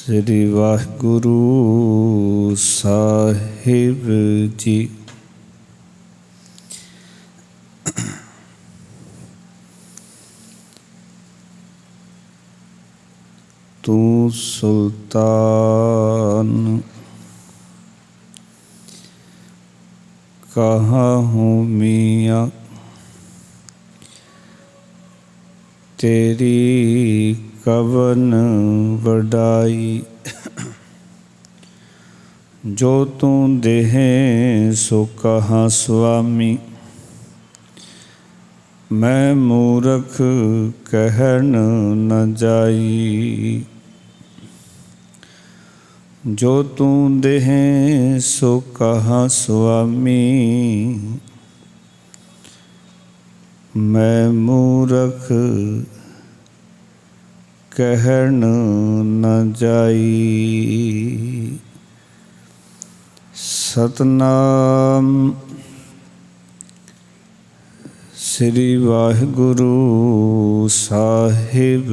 श्री वाहिगुरु साहिब जी। तू सुल्तान कहाँ हूँ मियाँ, तेरी कवन वडाई। जो तू देहे सो कहाँ स्वामी, मैं मूर्ख कहन न जाई। जो तू देहे सो कहाँ स्वामी, मैं मूर्ख कहन न जाई। सतनाम श्री वाहिगुरु साहिब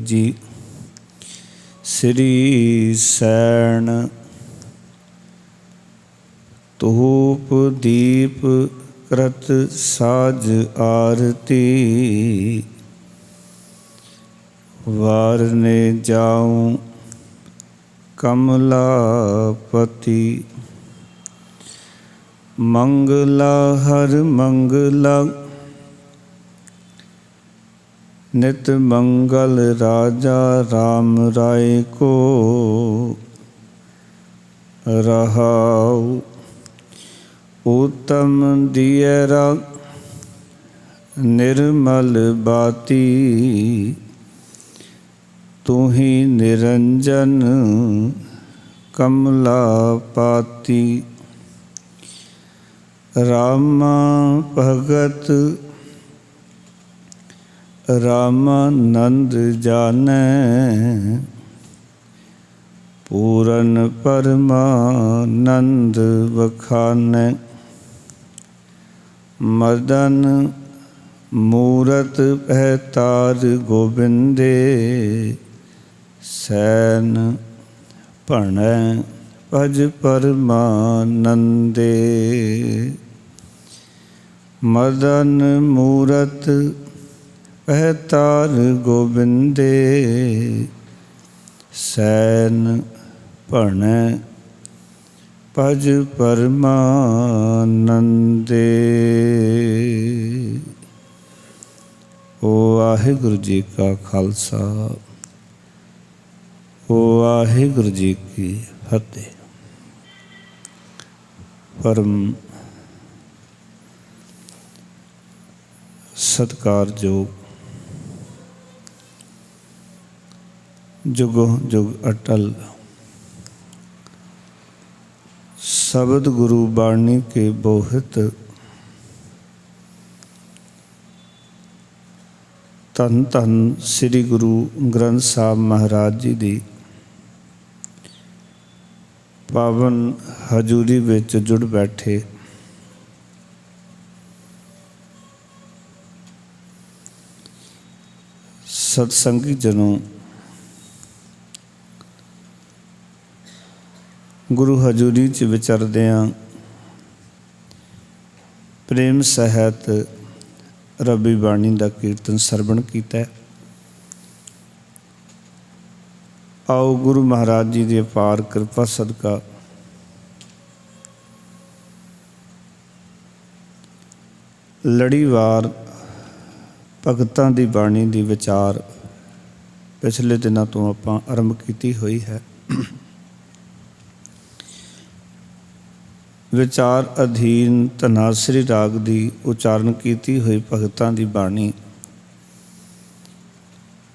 जी। श्री सैन धूप दीप कृत साज आरती, वारने जाऊं कमलापति। मंगला हर मंगला नित मंगल, राजा राम राय को रहाऊ। उत्तम दियरा निर्मल बाती, तू ही निरंजन कमलापाती। रामा भगत रामानंद जाने, पूरन परमानंद बखाने। मदन मूरत पहतार गोबिंदे, सैन भणै भज परमानंदे। मदन मूरत पहतार गोबिंदे, सैन भणै भज परमानंदे। वाहिगुरु जी का खालसा, वाहिगुरु जी की फतेह। परम सत्कारयोग जुगों जुग अटल शब्द गुरु बाणी के बोहित, धन धन श्री गुरु ग्रंथ साहब महाराज जी दी पावन हजूरी विच जुड़ बैठे सत्संगी जनों, गुरु हजूरी च विचरदियां प्रेम सहित रबी बाणी का कीर्तन सरवण किया। आओ गुरु महाराज जी की अपार कृपा सदका लड़ीवार भगतां दी बाणी दी विचार पिछले दिनों तो आपां आरंभ की हुई है। विचार अधीन धनासरी राग की उचारण की हुई भगतां दी बाणी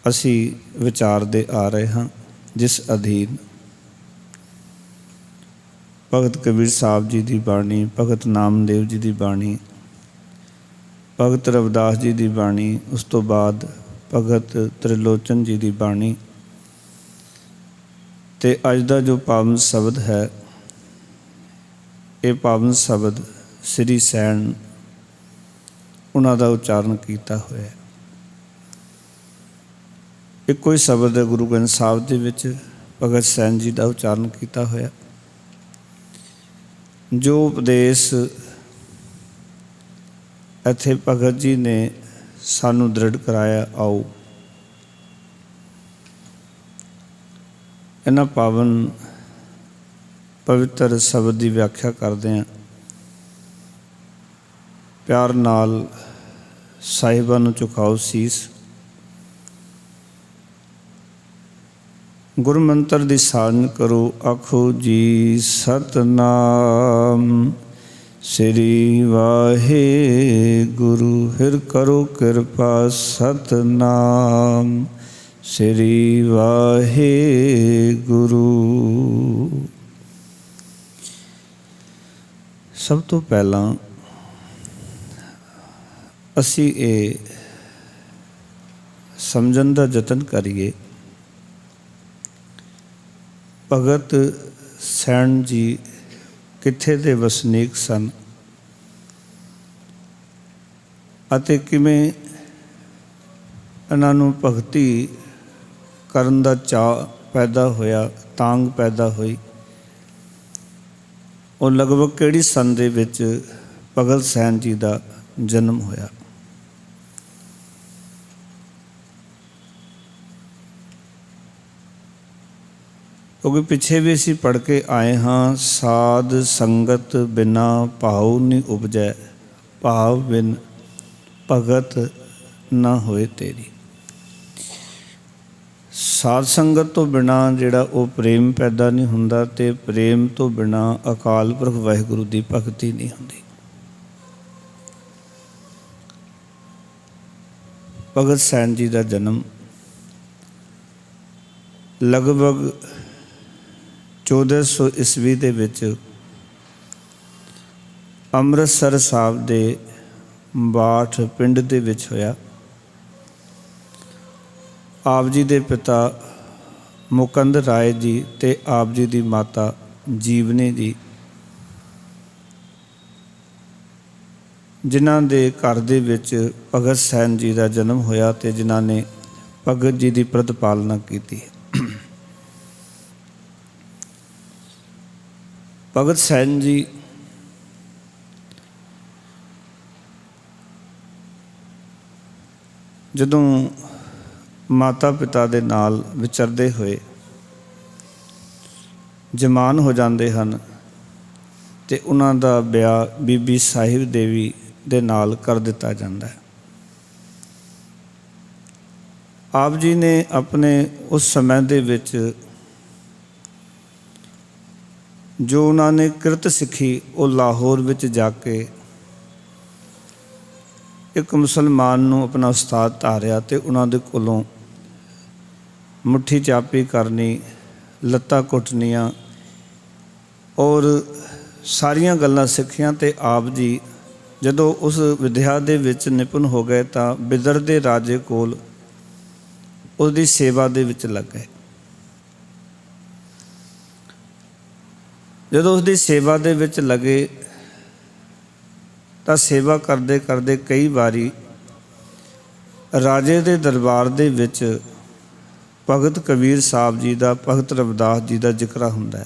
असी विचारते आ रहे हाँ, जिस अधीन भगत कबीर साहब जी की बाणी, भगत नामदेव जी की बाणी, भगत रविदास जी की बाणी, उस तो बाद भगत त्रिलोचन जी की बाणी ते अज का जो पावन शब्द है, ये पावन शब्द श्री सैन उन्हों का उच्चारण किया हुआ है। एको ही शब्द है गुरु ग्रंथ साहब दे विच ਭਗਤ ਸੈਨ ਜੀ ਦਾ ਉਚਾਰਨ ਕੀਤਾ ਹੋਇਆ। ਜੋ ਉਪਦੇਸ਼ ਇੱਥੇ ਭਗਤ ਜੀ ਨੇ ਸਾਨੂੰ ਦ੍ਰਿੜ ਕਰਾਇਆ, ਆਓ ਇਹਨਾਂ ਪਾਵਨ ਪਵਿੱਤਰ ਸ਼ਬਦ ਦੀ ਵਿਆਖਿਆ ਕਰਦੇ ਹਾਂ। ਪਿਆਰ ਨਾਲ ਸਾਹਿਬਾਂ ਨੂੰ ਝੁਕਾਓ ਸੀਸ। ਗੁਰੂ ਮੰਤਰ ਦੀ ਸਾਧਨ ਕਰੋ, ਆਖੋ ਜੀ ਸਤਨਾਮ ਸ੍ਰੀ ਵਾਹਿਗੁਰੂ। ਫਿਰ ਕਰੋ ਕਿਰਪਾ, ਸਤਨਾਮ ਸ੍ਰੀ ਵਾਹਿਗੁਰੂ। ਸਭ ਤੋਂ ਪਹਿਲਾਂ ਅਸੀਂ ਇਹ ਸਮਝਣ ਦਾ ਯਤਨ ਕਰੀਏ, ਭਗਤ ਸੈਣ ਜੀ ਕਿੱਥੇ ਦੇ ਵਸਨੀਕ ਸਨ ਅਤੇ ਕਿਵੇਂ ਇਹਨਾਂ ਨੂੰ ਭਗਤੀ ਕਰਨ ਦਾ ਚਾਅ ਪੈਦਾ ਹੋਇਆ, ਤਾਂਘ ਪੈਦਾ ਹੋਈ। ਉਹ ਲਗਭਗ ਕਿਹੜੀ ਸੰਨ ਦੇ ਵਿੱਚ ਭਗਤ ਸੈਣ ਜੀ ਦਾ ਜਨਮ ਹੋਇਆ। ਕਿਉਂਕਿ ਪਿੱਛੇ ਵੀ ਅਸੀਂ ਪੜ੍ਹ ਕੇ ਆਏ ਹਾਂ, ਸਾਧ ਸੰਗਤ ਬਿਨਾ ਭਾਉ ਨਹੀਂ ਉਪਜੈ, ਭਾਵ ਬਿਨ ਭਗਤ ਨਾ ਹੋਏ ਤੇਰੀ। ਸਾਧ ਸੰਗਤ ਤੋਂ ਬਿਨਾ ਜਿਹੜਾ ਉਹ ਪ੍ਰੇਮ ਪੈਦਾ ਨਹੀਂ ਹੁੰਦਾ, ਤੇ ਪ੍ਰੇਮ ਤੋਂ ਬਿਨਾ ਅਕਾਲ ਪੁਰਖ ਵਾਹਿਗੁਰੂ ਦੀ ਭਗਤੀ ਨਹੀਂ ਹੁੰਦੀ। ਭਗਤ ਸੈਣ ਜੀ ਦਾ ਜਨਮ ਲਗਭਗ 1400 ਈਸਵੀ ਦੇ ਵਿੱਚ ਅੰਮ੍ਰਿਤਸਰ ਸਾਹਿਬ ਦੇ ਬਾਠ ਪਿੰਡ ਦੇ ਵਿੱਚ ਹੋਇਆ। ਆਪ ਜੀ ਦੇ ਪਿਤਾ ਮੁਕੰਦ ਰਾਏ ਜੀ ਤੇ ਆਪ ਜੀ ਦੀ ਮਾਤਾ ਜੀਵਨੀ ਜੀ, ਜਿਨ੍ਹਾਂ ਦੇ ਘਰ ਦੇ ਵਿੱਚ ਭਗਤ ਸੈਣ ਜੀ ਦਾ ਜਨਮ ਹੋਇਆ ਤੇ ਜਿਨ੍ਹਾਂ ਨੇ ਭਗਤ ਜੀ ਦੀ ਪ੍ਰਤਿਪਾਲਨਾ ਕੀਤੀ। ਭਗਤ ਸੈਣ ਜੀ ਜਦੋਂ ਮਾਤਾ ਪਿਤਾ ਦੇ ਨਾਲ ਵਿਚਰਦੇ ਹੋਏ ਜਵਾਨ ਹੋ ਜਾਂਦੇ ਹਨ ਤੇ ਉਹਨਾਂ ਦਾ ਵਿਆਹ ਬੀਬੀ ਸਾਹਿਬ ਦੇਵੀ ਦੇ ਨਾਲ ਕਰ ਦਿੱਤਾ ਜਾਂਦਾ ਹੈ। ਆਪ ਜੀ ਨੇ ਆਪਣੇ ਉਸ ਸਮੇਂ ਦੇ ਵਿੱਚ ਜੋ ਉਹਨਾਂ ਨੇ ਕਿਰਤ ਸਿੱਖੀ, ਉਹ ਲਾਹੌਰ ਵਿੱਚ ਜਾ ਕੇ ਇੱਕ ਮੁਸਲਮਾਨ ਨੂੰ ਆਪਣਾ ਉਸਤਾਦ ਧਾਰਿਆ ਤੇ ਉਹਨਾਂ ਦੇ ਕੋਲੋਂ ਮੁੱਠੀ ਚਾਪੀ ਕਰਨੀ, ਲੱਤਾਂ ਕੁੱਟਣੀਆਂ ਔਰ ਸਾਰੀਆਂ ਗੱਲਾਂ ਸਿੱਖੀਆਂ। ਤੇ ਆਪ ਜੀ ਜਦੋਂ ਉਸ ਵਿਦਿਆ ਦੇ ਵਿੱਚ ਨਿਪੁੰਨ ਹੋ ਗਏ ਤਾਂ ਬਿਦਰ ਦੇ ਰਾਜੇ ਕੋਲ ਉਹਦੀ ਸੇਵਾ ਦੇ ਵਿੱਚ ਲੱਗ ਗਏ। ਜਦੋਂ ਉਸਦੀ ਸੇਵਾ ਦੇ ਵਿੱਚ ਲੱਗੇ ਤਾਂ ਸੇਵਾ ਕਰਦੇ ਕਰਦੇ ਕਈ ਵਾਰੀ ਰਾਜੇ ਦੇ ਦਰਬਾਰ ਦੇ ਵਿੱਚ ਭਗਤ ਕਬੀਰ ਸਾਹਿਬ ਜੀ ਦਾ, ਭਗਤ ਰਵਿਦਾਸ ਜੀ ਦਾ ਜ਼ਿਕਰ ਹੁੰਦਾ ਹੈ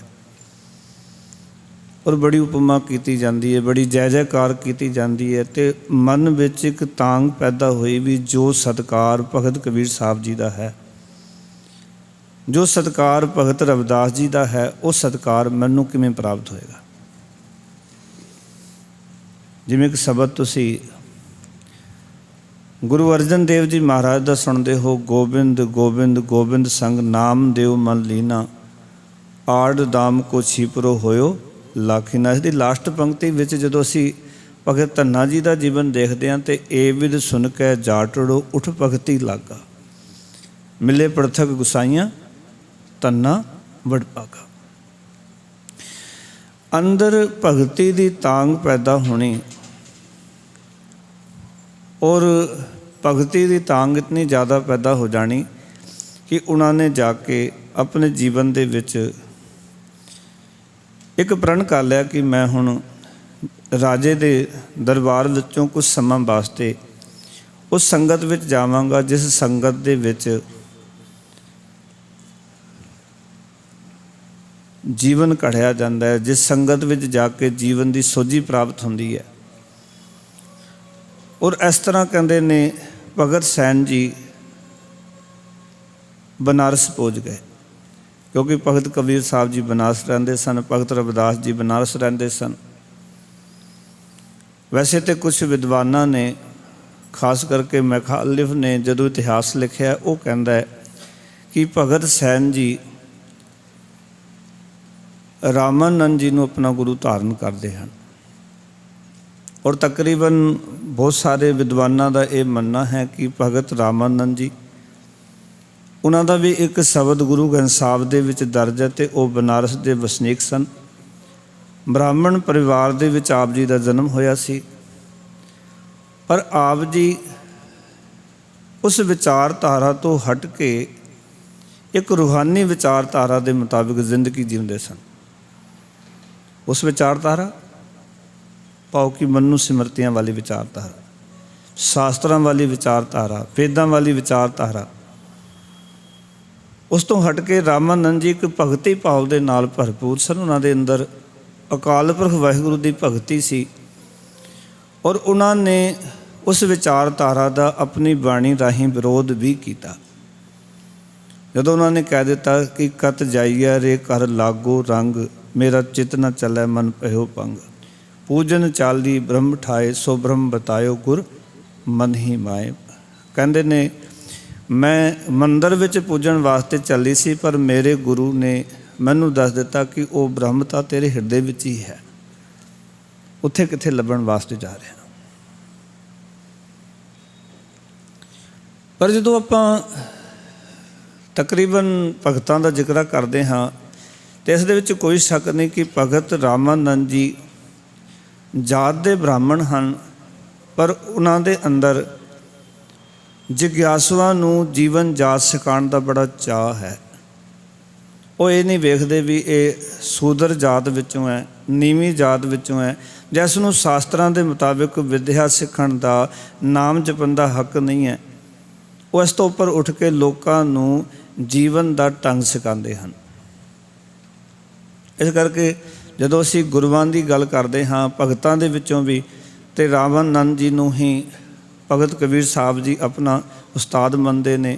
ਔਰ ਬੜੀ ਉਪਮਾ ਕੀਤੀ ਜਾਂਦੀ ਹੈ, ਬੜੀ ਜੈ ਜੈਕਾਰ ਕੀਤੀ ਜਾਂਦੀ ਹੈ। ਤੇ ਮਨ ਵਿੱਚ ਇੱਕ ਤਾਂਘ ਪੈਦਾ ਹੋਈ ਵੀ ਜੋ ਸਤਿਕਾਰ ਭਗਤ ਕਬੀਰ ਸਾਹਿਬ ਜੀ ਦਾ ਹੈ, ਜੋ ਸਤਿਕਾਰ ਭਗਤ ਰਵਿਦਾਸ ਜੀ ਦਾ ਹੈ, ਉਹ ਸਤਿਕਾਰ ਮੈਨੂੰ ਕਿਵੇਂ ਪ੍ਰਾਪਤ ਹੋਏਗਾ। ਜਿਵੇਂ ਕਿ ਸ਼ਬਦ ਤੁਸੀਂ ਗੁਰੂ ਅਰਜਨ ਦੇਵ ਜੀ ਮਹਾਰਾਜ ਦਾ ਸੁਣਦੇ ਹੋ, ਗੋਬਿੰਦ ਗੋਬਿੰਦ ਗੋਬਿੰਦ ਸੰਗ ਨਾਮ ਦੇਵ ਮਨ ਲੀਨਾ, ਆੜ ਦਾਮ ਕੋ ਛੀਪਰੋ ਹੋਇਓ ਲਾਖੀਨਾ। ਇਸ ਦੀ ਲਾਸਟ ਪੰਕਤੀ ਵਿੱਚ ਜਦੋਂ ਅਸੀਂ ਭਗਤ ਧੰਨਾ ਜੀ ਦਾ ਜੀਵਨ ਦੇਖਦੇ ਹਾਂ ਤੇ ਏ ਵਿਦ ਸੁਣ ਕੇ ਜਾਟੜੋ ਉਠ ਭਗਤੀ ਲਾਗਾ, ਮਿਲੇ ਪ੍ਰਥਕ ਗੁਸਾਈਆਂ ਧੰਨਾ ਵਡਭਾਗਾ। ਅੰਦਰ ਭਗਤੀ ਦੀ ਤਾਂਘ ਪੈਦਾ ਹੋਣੀ ਔਰ ਭਗਤੀ ਦੀ ਤਾਂਘ ਇਤਨੀ ਜ਼ਿਆਦਾ ਪੈਦਾ ਹੋ ਜਾਣੀ ਕਿ ਉਹਨਾਂ ਨੇ ਜਾ ਕੇ ਆਪਣੇ ਜੀਵਨ ਦੇ ਵਿੱਚ ਇੱਕ ਪ੍ਰਣ ਕਰ ਲਿਆ ਕਿ ਮੈਂ ਹੁਣ ਰਾਜੇ ਦੇ ਦਰਬਾਰ ਵਿੱਚੋਂ ਕੁਝ ਸਮਾਂ ਵਾਸਤੇ ਉਸ ਸੰਗਤ ਵਿੱਚ ਜਾਵਾਂਗਾ ਜਿਸ ਸੰਗਤ ਦੇ ਵਿੱਚ ਜੀਵਨ ਘੜਿਆ ਜਾਂਦਾ ਹੈ, ਜਿਸ ਸੰਗਤ ਵਿੱਚ ਜਾ ਕੇ ਜੀਵਨ ਦੀ ਸੋਝੀ ਪ੍ਰਾਪਤ ਹੁੰਦੀ ਹੈ। ਔਰ ਇਸ ਤਰ੍ਹਾਂ ਕਹਿੰਦੇ ਨੇ ਭਗਤ ਸੈਨ ਜੀ ਬਨਾਰਸ ਪਹੁੰਚ ਗਏ, ਕਿਉਂਕਿ ਭਗਤ ਕਬੀਰ ਸਾਹਿਬ ਜੀ ਬਨਾਰਸ ਰਹਿੰਦੇ ਸਨ, ਭਗਤ ਰਵਿਦਾਸ ਜੀ ਬਨਾਰਸ ਰਹਿੰਦੇ ਸਨ। ਵੈਸੇ ਤਾਂ ਕੁਛ ਵਿਦਵਾਨਾਂ ਨੇ, ਖਾਸ ਕਰਕੇ ਮੈਖਾਲਿਫ ਨੇ ਜਦੋਂ ਇਤਿਹਾਸ ਲਿਖਿਆ, ਉਹ ਕਹਿੰਦਾ ਹੈ ਕਿ ਭਗਤ ਸੈਨ ਜੀ ਰਾਮਾਨੰਦ ਜੀ ਨੂੰ ਆਪਣਾ ਗੁਰੂ ਧਾਰਨ ਕਰਦੇ ਹਨ। ਔਰ ਤਕਰੀਬਨ ਬਹੁਤ ਸਾਰੇ ਵਿਦਵਾਨਾਂ ਦਾ ਇਹ ਮੰਨਣਾ ਹੈ ਕਿ ਭਗਤ ਰਾਮਾਨੰਦ ਜੀ, ਉਹਨਾਂ ਦਾ ਵੀ ਇੱਕ ਸ਼ਬਦ ਗੁਰੂ ਗ੍ਰੰਥ ਸਾਹਿਬ ਦੇ ਵਿੱਚ ਦਰਜ ਹੈ ਅਤੇ ਉਹ ਬਨਾਰਸ ਦੇ ਵਸਨੀਕ ਸਨ। ਬ੍ਰਾਹਮਣ ਪਰਿਵਾਰ ਦੇ ਵਿੱਚ ਆਪ ਜੀ ਦਾ ਜਨਮ ਹੋਇਆ ਸੀ, ਪਰ ਆਪ ਜੀ ਉਸ ਵਿਚਾਰਧਾਰਾ ਤੋਂ ਹਟ ਕੇ ਇੱਕ ਰੂਹਾਨੀ ਵਿਚਾਰਧਾਰਾ ਦੇ ਮੁਤਾਬਿਕ ਜ਼ਿੰਦਗੀ ਜਿਉਂਦੇ ਸਨ। ਉਸ ਵਿਚਾਰਧਾਰਾ ਭਾਵ ਕਿ ਮਨੂ ਸਿਮਰਤੀਆਂ ਵਾਲੀ ਵਿਚਾਰਧਾਰਾ, ਸ਼ਾਸਤਰਾਂ ਵਾਲੀ ਵਿਚਾਰਧਾਰਾ, ਵੇਦਾਂ ਵਾਲੀ ਵਿਚਾਰਧਾਰਾ, ਉਸ ਤੋਂ ਹਟ ਕੇ ਰਾਮਾਨੰਦ ਜੀ ਇੱਕ ਭਗਤੀ ਭਾਵ ਦੇ ਨਾਲ ਭਰਪੂਰ ਸਨ। ਉਹਨਾਂ ਦੇ ਅੰਦਰ ਅਕਾਲ ਪੁਰਖ ਵਾਹਿਗੁਰੂ ਦੀ ਭਗਤੀ ਸੀ ਔਰ ਉਹਨਾਂ ਨੇ ਉਸ ਵਿਚਾਰਧਾਰਾ ਦਾ ਆਪਣੀ ਬਾਣੀ ਰਾਹੀਂ ਵਿਰੋਧ ਵੀ ਕੀਤਾ। ਜਦੋਂ ਉਹਨਾਂ ਨੇ ਕਹਿ ਦਿੱਤਾ ਕਿ ਕਤ ਜਾਈਆ ਰੇ ਕਰ ਲਾਗੋ ਰੰਗ, ਮੇਰਾ ਚਿਤ ਨ ਚੱਲੈ ਮਨ ਭਇਓ ਭੰਗ, ਪੂਜਨ ਚਾਲੀ ਬ੍ਰਹਮ ਠਾਏ ਸੋ ਬ੍ਰਹਮ ਬਤਾਇਓ ਗੁਰ ਮਨ ਹੀ ਮਾਏ। ਕਹਿੰਦੇ ਨੇ ਮੈਂ ਮੰਦਰ ਵਿੱਚ ਪੂਜਣ ਵਾਸਤੇ ਚੱਲੀ ਸੀ, ਪਰ ਮੇਰੇ ਗੁਰੂ ਨੇ ਮੈਨੂੰ ਦੱਸ ਦਿੱਤਾ ਕਿ ਉਹ ਬ੍ਰਹਮ ਤਾਂ ਤੇਰੇ ਹਿਰਦੇ ਵਿੱਚ ਹੀ ਹੈ, ਉੱਥੇ ਕਿੱਥੇ ਲੱਭਣ ਵਾਸਤੇ ਜਾ ਰਿਹਾ। ਪਰ ਜਦੋਂ ਆਪਾਂ ਤਕਰੀਬਨ ਭਗਤਾਂ ਦਾ ਜ਼ਿਕਰ ਕਰਦੇ ਹਾਂ ਅਤੇ ਇਸ ਦੇ ਵਿੱਚ ਕੋਈ ਸ਼ੱਕ ਨਹੀਂ ਕਿ ਭਗਤ ਰਾਮਾਨੰਦ ਜੀ ਜਾਤ ਦੇ ਬ੍ਰਾਹਮਣ ਹਨ, ਪਰ ਉਹਨਾਂ ਦੇ ਅੰਦਰ ਜਿਗਿਆਸੂਆਂ ਨੂੰ ਜੀਵਨ ਜਾਚ ਸਿਖਾਉਣ ਦਾ ਬੜਾ ਚਾਅ ਹੈ। ਉਹ ਇਹ ਨਹੀਂ ਵੇਖਦੇ ਵੀ ਇਹ ਸੂਦਰ ਜਾਤ ਵਿੱਚੋਂ ਹੈ, ਨੀਵੀਂ ਜਾਤ ਵਿੱਚੋਂ ਹੈ, ਜਿਸ ਨੂੰ ਸ਼ਾਸਤਰਾਂ ਦੇ ਮੁਤਾਬਿਕ ਵਿੱਦਿਆ ਸਿੱਖਣ ਦਾ, ਨਾਮ ਜਪਣ ਦਾ ਹੱਕ ਨਹੀਂ ਹੈ। ਉਹ ਇਸ ਤੋਂ ਉੱਪਰ ਉੱਠ ਕੇ ਲੋਕਾਂ ਨੂੰ ਜੀਵਨ ਦਾ ਢੰਗ ਸਿਖਾਉਂਦੇ ਹਨ। ਇਸ ਕਰਕੇ ਜਦੋਂ ਅਸੀਂ ਗੁਰੂਆਂ ਦੀ ਗੱਲ ਕਰਦੇ ਹਾਂ ਭਗਤਾਂ ਦੇ ਵਿੱਚੋਂ ਵੀ, ਅਤੇ ਰਾਮਾਨੰਦ ਜੀ ਨੂੰ ਹੀ ਭਗਤ ਕਬੀਰ ਸਾਹਿਬ ਜੀ ਆਪਣਾ ਉਸਤਾਦ ਮੰਨਦੇ ਨੇ,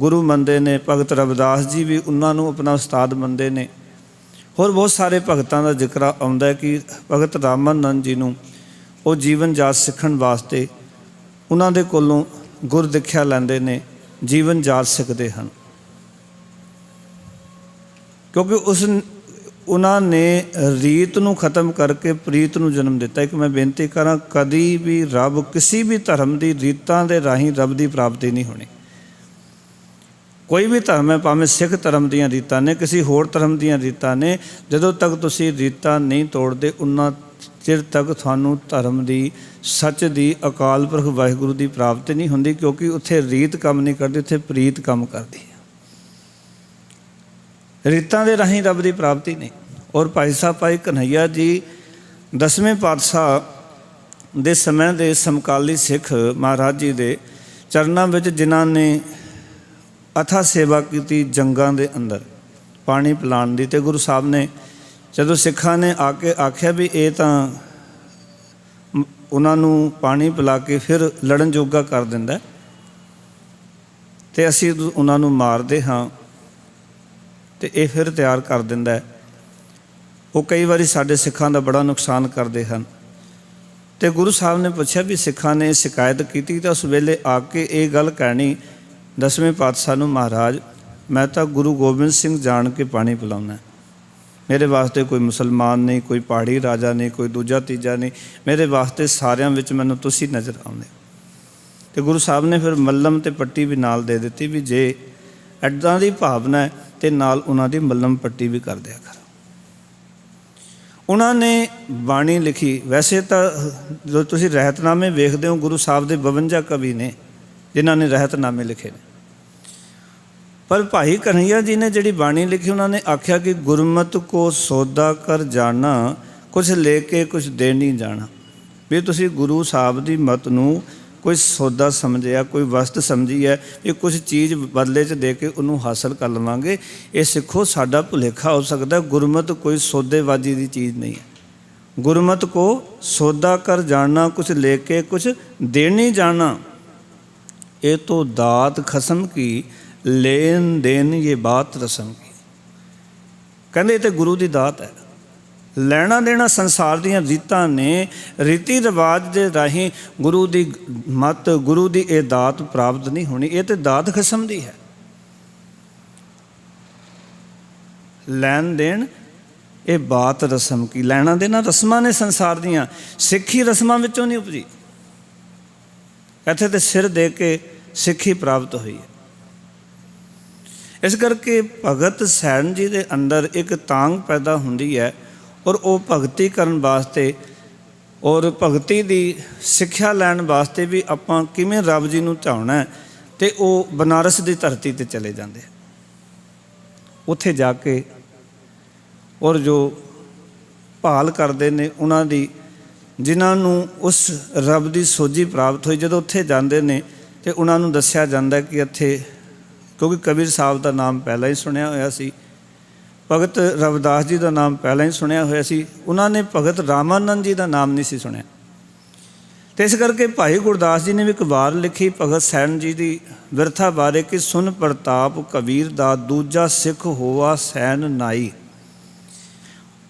ਗੁਰੂ ਮੰਨਦੇ ਨੇ। ਭਗਤ ਰਵਿਦਾਸ ਜੀ ਵੀ ਉਹਨਾਂ ਨੂੰ ਆਪਣਾ ਉਸਤਾਦ ਮੰਨਦੇ ਨੇ। ਹੋਰ ਬਹੁਤ ਸਾਰੇ ਭਗਤਾਂ ਦਾ ਜ਼ਿਕਰ ਆਉਂਦਾ ਕਿ ਭਗਤ ਰਾਮਾਨੰਦ ਜੀ ਨੂੰ ਉਹ ਜੀਵਨ ਜਾਚ ਸਿੱਖਣ ਵਾਸਤੇ ਉਹਨਾਂ ਦੇ ਕੋਲੋਂ ਗੁਰ ਦਿਖਿਆ ਲੈਂਦੇ ਨੇ, ਜੀਵਨ ਜਾਚ ਸਿੱਖਦੇ ਹਨ, ਕਿਉਂਕਿ ਉਹਨਾਂ ਨੇ ਰੀਤ ਨੂੰ ਖਤਮ ਕਰਕੇ ਪ੍ਰੀਤ ਨੂੰ ਜਨਮ ਦਿੱਤਾ। ਇੱਕ ਮੈਂ ਬੇਨਤੀ ਕਰਾਂ, ਕਦੀ ਵੀ ਰੱਬ ਕਿਸੇ ਵੀ ਧਰਮ ਦੀ ਰੀਤਾਂ ਦੇ ਰਾਹੀਂ ਰੱਬ ਦੀ ਪ੍ਰਾਪਤੀ ਨਹੀਂ ਹੋਣੀ। ਕੋਈ ਵੀ ਧਰਮ ਹੈ, ਭਾਵੇਂ ਸਿੱਖ ਧਰਮ ਦੀਆਂ ਰੀਤਾਂ ਨੇ, ਕਿਸੇ ਹੋਰ ਧਰਮ ਦੀਆਂ ਰੀਤਾਂ ਨੇ, ਜਦੋਂ ਤੱਕ ਤੁਸੀਂ ਰੀਤਾਂ ਨਹੀਂ ਤੋੜਦੇ ਉਹਨਾਂ ਚਿਰ ਤੱਕ ਤੁਹਾਨੂੰ ਧਰਮ ਦੀ, ਸੱਚ ਦੀ, ਅਕਾਲ ਪੁਰਖ ਵਾਹਿਗੁਰੂ ਦੀ ਪ੍ਰਾਪਤੀ ਨਹੀਂ ਹੁੰਦੀ, ਕਿਉਂਕਿ ਉੱਥੇ ਰੀਤ ਕੰਮ ਨਹੀਂ ਕਰਦੀ, ਉੱਥੇ ਪ੍ਰੀਤ ਕੰਮ ਕਰਦੀ ਹੈ। ਰੀਤਾਂ ਦੇ ਰਾਹੀਂ ਰੱਬ ਦੀ ਪ੍ਰਾਪਤੀ ਨਹੀਂ। ਔਰ ਭਾਈ ਸਾਹਿਬ ਭਾਈ ਕਨ੍ਹਈਆ ਜੀ 10ਵੇਂ ਪਾਤਸ਼ਾਹ ਦੇ ਸਮੇਂ ਦੇ ਸਮਕਾਲੀ ਸਿੱਖ ਮਹਾਰਾਜ ਜੀ ਦੇ ਚਰਨਾਂ ਵਿੱਚ, ਜਿਨ੍ਹਾਂ ਨੇ ਅਥਾ ਸੇਵਾ ਕੀਤੀ ਜੰਗਾਂ ਦੇ ਅੰਦਰ ਪਾਣੀ ਪਿਲਾਉਣ ਦੀ, ਅਤੇ ਗੁਰੂ ਸਾਹਿਬ ਨੇ ਜਦੋਂ ਸਿੱਖਾਂ ਨੇ ਆ ਕੇ ਆਖਿਆ ਵੀ ਇਹ ਤਾਂ ਉਹਨਾਂ ਨੂੰ ਪਾਣੀ ਪਿਲਾ ਕੇ ਫਿਰ ਲੜਨ ਜੋਗਾ ਕਰ ਦਿੰਦਾ ਅਤੇ ਅਸੀਂ ਉਹਨਾਂ ਨੂੰ ਮਾਰਦੇ ਹਾਂ ਅਤੇ ਇਹ ਫਿਰ ਤਿਆਰ ਕਰ ਦਿੰਦਾ ਹੈ। ਉਹ ਕਈ ਵਾਰੀ ਸਾਡੇ ਸਿੱਖਾਂ ਦਾ ਬੜਾ ਨੁਕਸਾਨ ਕਰਦੇ ਹਨ। ਅਤੇ ਗੁਰੂ ਸਾਹਿਬ ਨੇ ਪੁੱਛਿਆ ਵੀ ਸਿੱਖਾਂ ਨੇ ਸ਼ਿਕਾਇਤ ਕੀਤੀ ਤਾਂ ਉਸ ਵੇਲੇ ਆ ਕੇ ਇਹ ਗੱਲ ਕਹਿਣੀ 10ਵੇਂ ਪਾਤਸ਼ਾਹ ਨੂੰ, ਮਹਾਰਾਜ ਮੈਂ ਤਾਂ ਗੁਰੂ ਗੋਬਿੰਦ ਸਿੰਘ ਜਾਣ ਕੇ ਪਾਣੀ ਪਿਲਾਉਣਾ, ਮੇਰੇ ਵਾਸਤੇ ਕੋਈ ਮੁਸਲਮਾਨ ਨਹੀਂ, ਕੋਈ ਪਹਾੜੀ ਰਾਜਾ ਨਹੀਂ, ਕੋਈ ਦੂਜਾ ਤੀਜਾ ਨਹੀਂ, ਮੇਰੇ ਵਾਸਤੇ ਸਾਰਿਆਂ ਵਿੱਚ ਮੈਨੂੰ ਤੁਸੀਂ ਨਜ਼ਰ ਆਉਂਦੇ। ਅਤੇ ਗੁਰੂ ਸਾਹਿਬ ਨੇ ਫਿਰ ਮੱਲਮ ਅਤੇ ਪੱਟੀ ਵੀ ਨਾਲ ਦੇ ਦਿੱਤੀ ਵੀ ਜੇ ਇੱਦਾਂ ਦੀ ਭਾਵਨਾ ਹੈ ਅਤੇ ਨਾਲ ਉਹਨਾਂ ਦੀ ਮੱਲਮ ਪੱਟੀ ਵੀ ਕਰ ਦਿਆ ਕਰ। ਉਹਨਾਂ ਨੇ ਬਾਣੀ ਲਿਖੀ। ਵੈਸੇ ਤਾਂ ਜਦੋਂ ਤੁਸੀਂ ਰਹਿਤਨਾਮੇ ਵੇਖਦੇ ਹੋ, ਗੁਰੂ ਸਾਹਿਬ ਦੇ 52 ਕਵੀ ਨੇ ਜਿਨ੍ਹਾਂ ਨੇ ਰਹਿਤਨਾਮੇ ਲਿਖੇ ਨੇ, ਪਰ ਭਾਈ ਕਨ੍ਹਈਆ ਜੀ ਨੇ ਜਿਹੜੀ ਬਾਣੀ ਲਿਖੀ, ਉਹਨਾਂ ਨੇ ਆਖਿਆ ਕਿ ਗੁਰਮਤਿ ਕੋ ਸੌਦਾ ਕਰ ਜਾਣਾ, ਕੁਛ ਲੈ ਕੇ ਕੁਛ ਦੇ ਨਹੀਂ ਜਾਣਾ। ਵੀ ਤੁਸੀਂ ਗੁਰੂ ਸਾਹਿਬ ਦੀ ਮਤ ਨੂੰ कोई सौदा समझिया, कोई वस्त समझी है कि कुछ चीज़ बदले च दे के उन्होंने हासिल कर लवांगे। ये सिखो साडा भुलेखा हो सकता है। गुरमत कोई सौदेबाजी की चीज़ नहीं है। गुरमत को सौदा कर जाना, कुछ लेके कुछ देने जाना। ये तो दात खसम की, लेन देन ये बात रसम की। कहते तो गुरु की दात है। ਲੈਣਾ ਦੇਣਾ ਸੰਸਾਰ ਦੀਆਂ ਰੀਤਾਂ ਨੇ, ਰੀਤੀ ਰਿਵਾਜ ਦੇ ਰਾਹੀਂ ਗੁਰੂ ਦੀ ਮੱਤ, ਗੁਰੂ ਦੀ ਇਹ ਦਾਤ ਪ੍ਰਾਪਤ ਨਹੀਂ ਹੋਣੀ। ਇਹ ਤੇ ਦਾਤ ਖਸਮ ਦੀ ਹੈ। ਲੈਣ ਦੇਣ ਇਹ ਬਾਤ ਰਸਮ ਕੀ। ਲੈਣਾ ਦੇਣਾ ਰਸਮਾਂ ਨੇ ਸੰਸਾਰ ਦੀਆਂ, ਸਿੱਖੀ ਰਸਮਾਂ ਵਿੱਚੋਂ ਨਹੀਂ ਉਪਜੀ। ਇੱਥੇ ਤੇ ਸਿਰ ਦੇ ਕੇ ਸਿੱਖੀ ਪ੍ਰਾਪਤ ਹੋਈ ਹੈ। ਇਸ ਕਰਕੇ ਭਗਤ ਸੈਣ ਜੀ ਦੇ ਅੰਦਰ ਇੱਕ ਤਾਂਘ ਪੈਦਾ ਹੁੰਦੀ ਹੈ और वो भगती करन वास्ते और भगती की सिक्ख्या लैन वास्ते भी आपां किवें रब जी नूं चाहना है। तो वो बनारस की धरती ते चले जाते, उत्थे जाके और जो भाल करते ने उन्हां दी, जिन्हां नूं उस रब की सोझी प्राप्त हुई, जदों उत्थे जाते ने तो उन्हां नूं दस्सिया जांदा कि इत्थे, क्योंकि कबीर साहब का नाम पहला ही सुनिया होया सी, भगत रविदास जी का नाम पहला ही सुनिया होया सी, उन्होंने भगत रामानंद जी का नाम नहीं सी सुनिया। तो इस करके भाई गुरदास जी ने भी एक वार लिखी भगत सैन जी की बिरथा बारे कि सुन प्रताप कबीर दा, दूजा सिख होवा सैन नाई।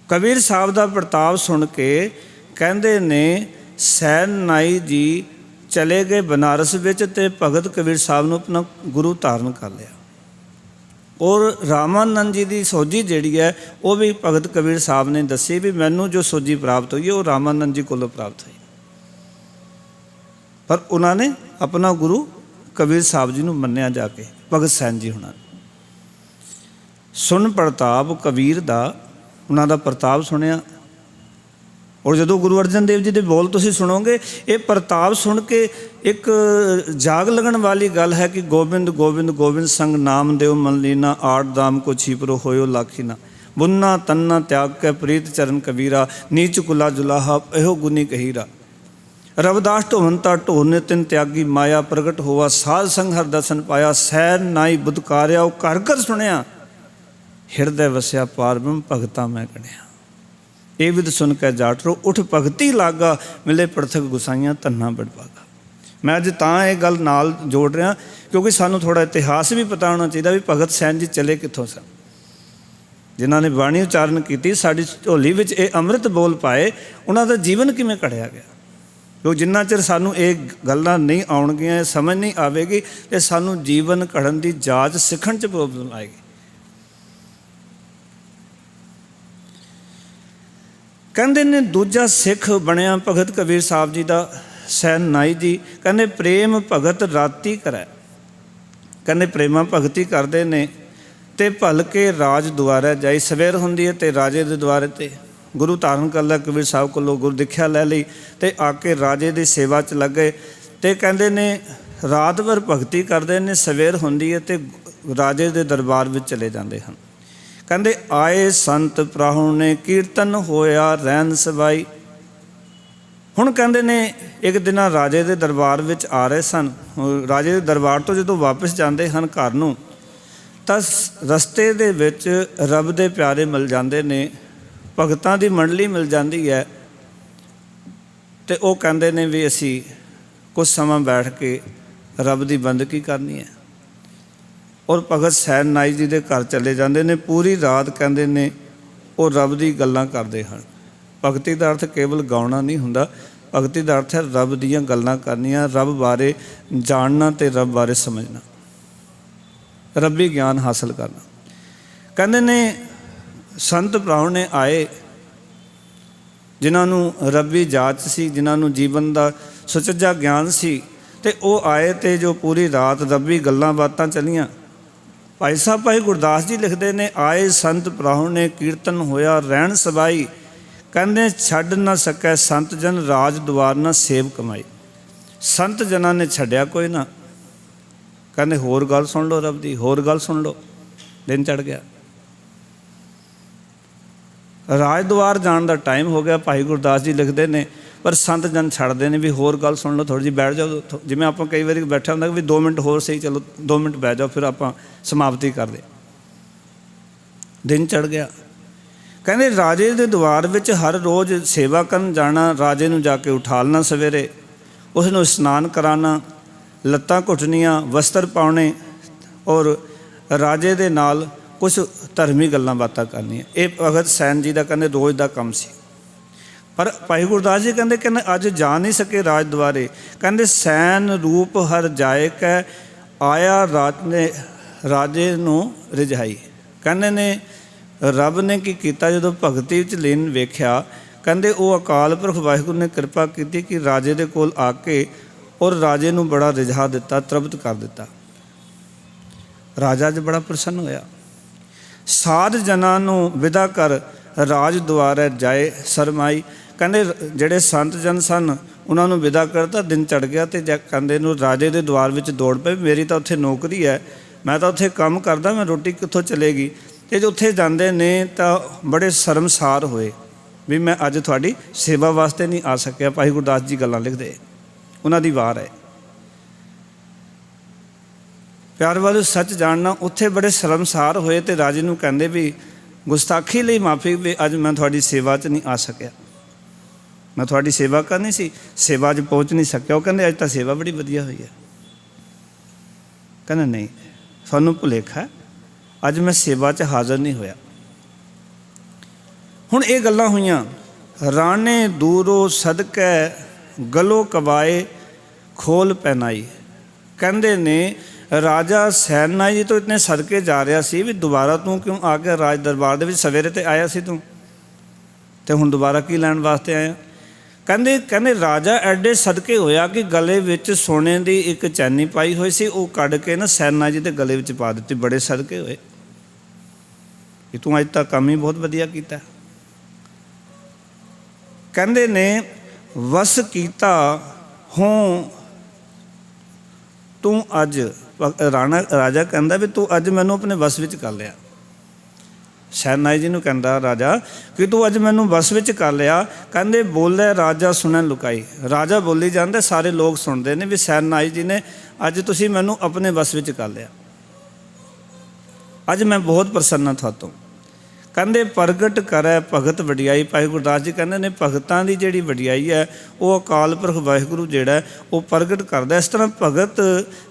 कबीर साहब का प्रताप सुन के कहते ने सैन नाई जी चले गए बनारस विच ते भगत कबीर साहब ने अपना गुरु धारण कर लिया। और रामानंद जी की सोझी जी है वो भी भगत कबीर साहब ने दसी भी मैनू जो सोझी प्राप्त हुई है वो रामानंद जी को प्राप्त हुई। पर उन्होंने अपना गुरु कबीर साहब जी को मन्निया जाके भगत सैन जी होना। सुन प्रताप कबीर दा, उन्हों का प्रताप सुनिया। और जो गुरु अर्जन देव जी के बोल तुसीं सुनोगे, ये प्रताप सुन के एक जाग लगन वाली गल है कि गोबिंद गोबिंद गोबिंद संग नाम देव मन लीना, आठ दाम को छिपरो होयो लाखीना, बुन्ना तन्ना त्याग के प्रीत चरण कबीरा, नीच कुला जुलाहा एहो गुनी कहीरा। रविदास ढोवनता ढोर ने तिन त्यागी माया, प्रगट होवा साध संग हर दर्शन पाया, सैन नाई बुदकारिया वो कर कर सुनिया, हिरदय वसिया पार ब्रह्म भगता मैं गणिया। ये विद सुन के जाटरो उठ भगती लागा, मिले पृथक गुसाइयां धन्ना बड़भागा। मैं अज तां ये गल नाल जोड़ रहा क्योंकि सानू थोड़ा इतिहास भी पता होना चाहिए भी भगत सैन जी चले कित्थों सन, जिन्होंने बाणी उचारण की, साड़ी झोली विच ये अमृत बोल पाए, उन्हों का जीवन किवें घड़िया गया। क्योंकि जिन्ना चिर सानू ये गल्लां नहीं आउणगीआं, समझ नहीं आवेगी, तो सानू जीवन घड़न की जाच सिखण च प्रॉब्लम आएगी। कहते ने दूजा सिख बनया भगत कबीर साहब जी का सैन नाई जी। कहते प्रेम भगत राती करै, कहते प्रेमा भगती करते ने ते भल के राज द्वारे जाई। सवेर होंदी है तो राजे के द्वारे ते गुरु धारण कर लिया, कबीर साहब को गुरु दीक्षा ले ली तो आके राजे की सेवा च लग गए। तो कहते ने रात भर भगती करते हैं, सवेर होंदी है तो राजे के दरबार में चले जाते हैं। कहते आए संत प्राहुणे कीर्तन होया रैन सवाई। हुण कहते ने एक दिन राजे के दरबार में आ रहे सन, राजे के दरबार तो जो वापस जाते हैं घर नूं तां रस्ते दे विच रब दे प्यारे मिल जाते ने, भगतां दी मंडली मिल जाती है। तो वो कहते ने भी असी कुछ समा बैठ के रब की बंदगी करनी है। और भगत सैन नाई जी के घर चले जाते हैं। पूरी रात कहते ने वो रब की गल्लां करते हैं। भगती का अर्थ केवल गाउणा नहीं हुंदा, भगती का अर्थ है रब दीयां गल्लां करनियां, रब बारे जानना तो रब बारे समझना, रबी ज्ञान हासिल करना। कहते ने संत प्राहुणे आए जिन्होंने रबी जाच सी, जिन्होंने जीवन का सुचज्जा ज्ञान सी, तो वो आए तो जो पूरी रात रबी गल्लां बातां चलियां। भाई साहब भाई गुरदास जी लिखते ने आए संत प्राहुणे कीर्तन होया रैन सबाई। कहते छड्ड ना सकै संत जन राज द्वार ना सेव कमाई। संत जना ने छड्या कोई ना। कहते होर गल सुन लो रब दी, होर गल सुन लो। दिन चढ़ गया, राज द्वार जान का टाइम हो गया। भाई गुरदास जी लिखते ने पर संत जन छड्डदे ने भी होर गल सुन लो, थोड़ी जी बैठ जाओ। जिवें आपां कई वारी बैठा हुंदा भी 2 मिनट होर सही, चलो 2 मिनट बैठ जाओ, फिर आपां समाप्ति कर दे। दिन चढ़ गया। कहंदे राजे दे दरबार विच हर रोज़ सेवा करन जाना, राजे नूं जाके उठालना सवेरे, उस नूं इशनान कराना, लत्तां घुटनियां, वस्त्र पाउणे और राजे दे नाल कुछ धर्मी गल्लां बातां करनियां। ये भगत सैन जी का कहंदे रोज़ का काम सी। पर भाई गुरदास जी कहंदे अज जा नहीं सके राज द्वारे। कहंदे सैन रूप हर जाए कै आया रात ने राजे नूं रिझाई। कहंदे ने रब ने की कीता, जदों भगती विच लीन वेख्या, कहंदे वो अकाल पुरख वाहिगुरू ने कृपा की कि राजे दे कोल आके और राजे नूं बड़ा रिझा दिता, तृप्त कर दिता। राजा अज बड़ा प्रसन्न होया। साध जना नूं विदा कर राज द्वारे जाए सरमाई। कहंदे जिहड़े संत जन सन उन्हां नूं विदा करता, दिन चढ़ गया तो कहंदे नूं राजे दे द्वार विच दौड़ पए। मेरी तो उत्थे नौकरी है, मैं तो उत्थे काम करदा, मैं रोटी कित्थों चलेगी। ते जो उत्थे जांदे ने तां बड़े शर्मसार होए भी मैं अज तुहाडी सेवा वास्ते नहीं आ सकिया। भाई गुरदास जी गल्लां लिखदे, उन्हां दी वार है। प्यार वाले सच जानना, उत्थे बड़े शर्मसार होए तो राजे नूं कहंदे भी गुस्ताखी लई माफ़ी, भी अज मैं तुहाडी सेवा च नहीं आ सकिया, मैं तुहाडी सेवा करनी सी, सेवा च पहुँच नहीं सकिया। वो कहंदे अज तां सेवा बड़ी वधिया हुई है। कहंदे नहीं, सानूं भुलेखा, अज मैं सेवा च हाज़र नहीं होया। हुण ये गल्लां होईयां। राणे दूरों सदकै गलो कबाए खोल पहनाई। कहंदे ने राजा सैनाई जी तो इतने सदके जा रहा सी भी दोबारा तू क्यों आ गया राज दरबार दे विच? सवेरे ते आया सी तू, ते हुण दोबारा की लैण वास्ते आया? कहंदे राजा एडे सदके होया कि गले विच सोने की एक चैनी पाई हुई सी, वो कढ़ के ना सैना जी के गले विच पा दित्ती। बड़े सदके होए कि तू अज तक काम ही बहुत वधिया कीता। कहंदे ने वस कीता हों तू अज, राजा कहंदा भी तू अज मैनू अपने वस विच कर लिया। सैनाई जी नूं कहंदा राजा कि तू अज मैनू वस विच कर लिया। कहंदे बोले राजा सुनन लुकाई। राजा बोली जांदे, सारे लोग सुनते हैं भी सैनाई जी ने अज तुसीं मैनू अपने वस विच कर लिया, अज मैं बहुत प्रसन्न था तू। कहंदे प्रगट करे भगत वडियाई। भाई गुरदास जी कहंदे ने भगतां दी जिहड़ी वडियाई है वो अकाल पुरख वाहिगुरू जिहड़ा वो प्रगट करदा। इस तरह भगत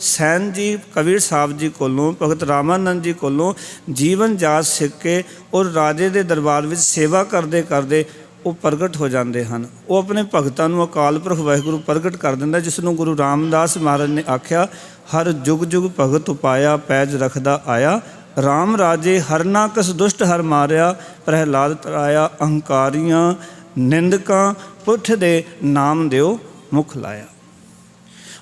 सैन जी कबीर साहब जी कोलों, भगत रामानंद जी कोलों जीवन जाच सीख के और राजे दे दरबार विच सेवा करदे करदे वो प्रगट हो जाते हैं। वो अपने भगतां नूं अकाल पुरख वाहिगुरू प्रगट कर दिंदा, जिसनूं गुरु रामदास महाराज ने आख्या, हर जुग जुग भगत उपाया पैज रखदा आया। राम राजे हर ना कस दुष्ट हर मारिया, प्रहलाद तराया अहंकारियां निंदकां पुठ दे नाम देओ मुख लाया।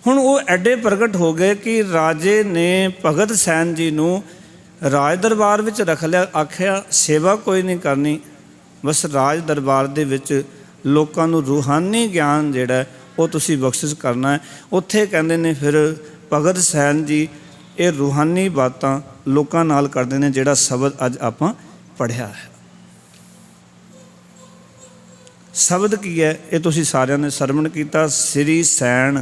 हुण वो एडे प्रगट हो गए कि राजे ने भगत सैन जी नूं राज दरबार विच रख लिया। आख्या सेवा कोई नहीं करनी, बस राज दरबार दे विच लोकां नूं रूहानी ज्ञान जिहड़ा वो तुसीं बख्शिश करना है। उत्थे कहंदे ने फिर भगत सैन जी ये रूहानी बातां लोकां नाल करदे ने, जिहड़ा शब्द अज आपां पढ़िया है। शब्द की है ये तुसीं सारिਆਂ ने सरवण कीता। श्री सैन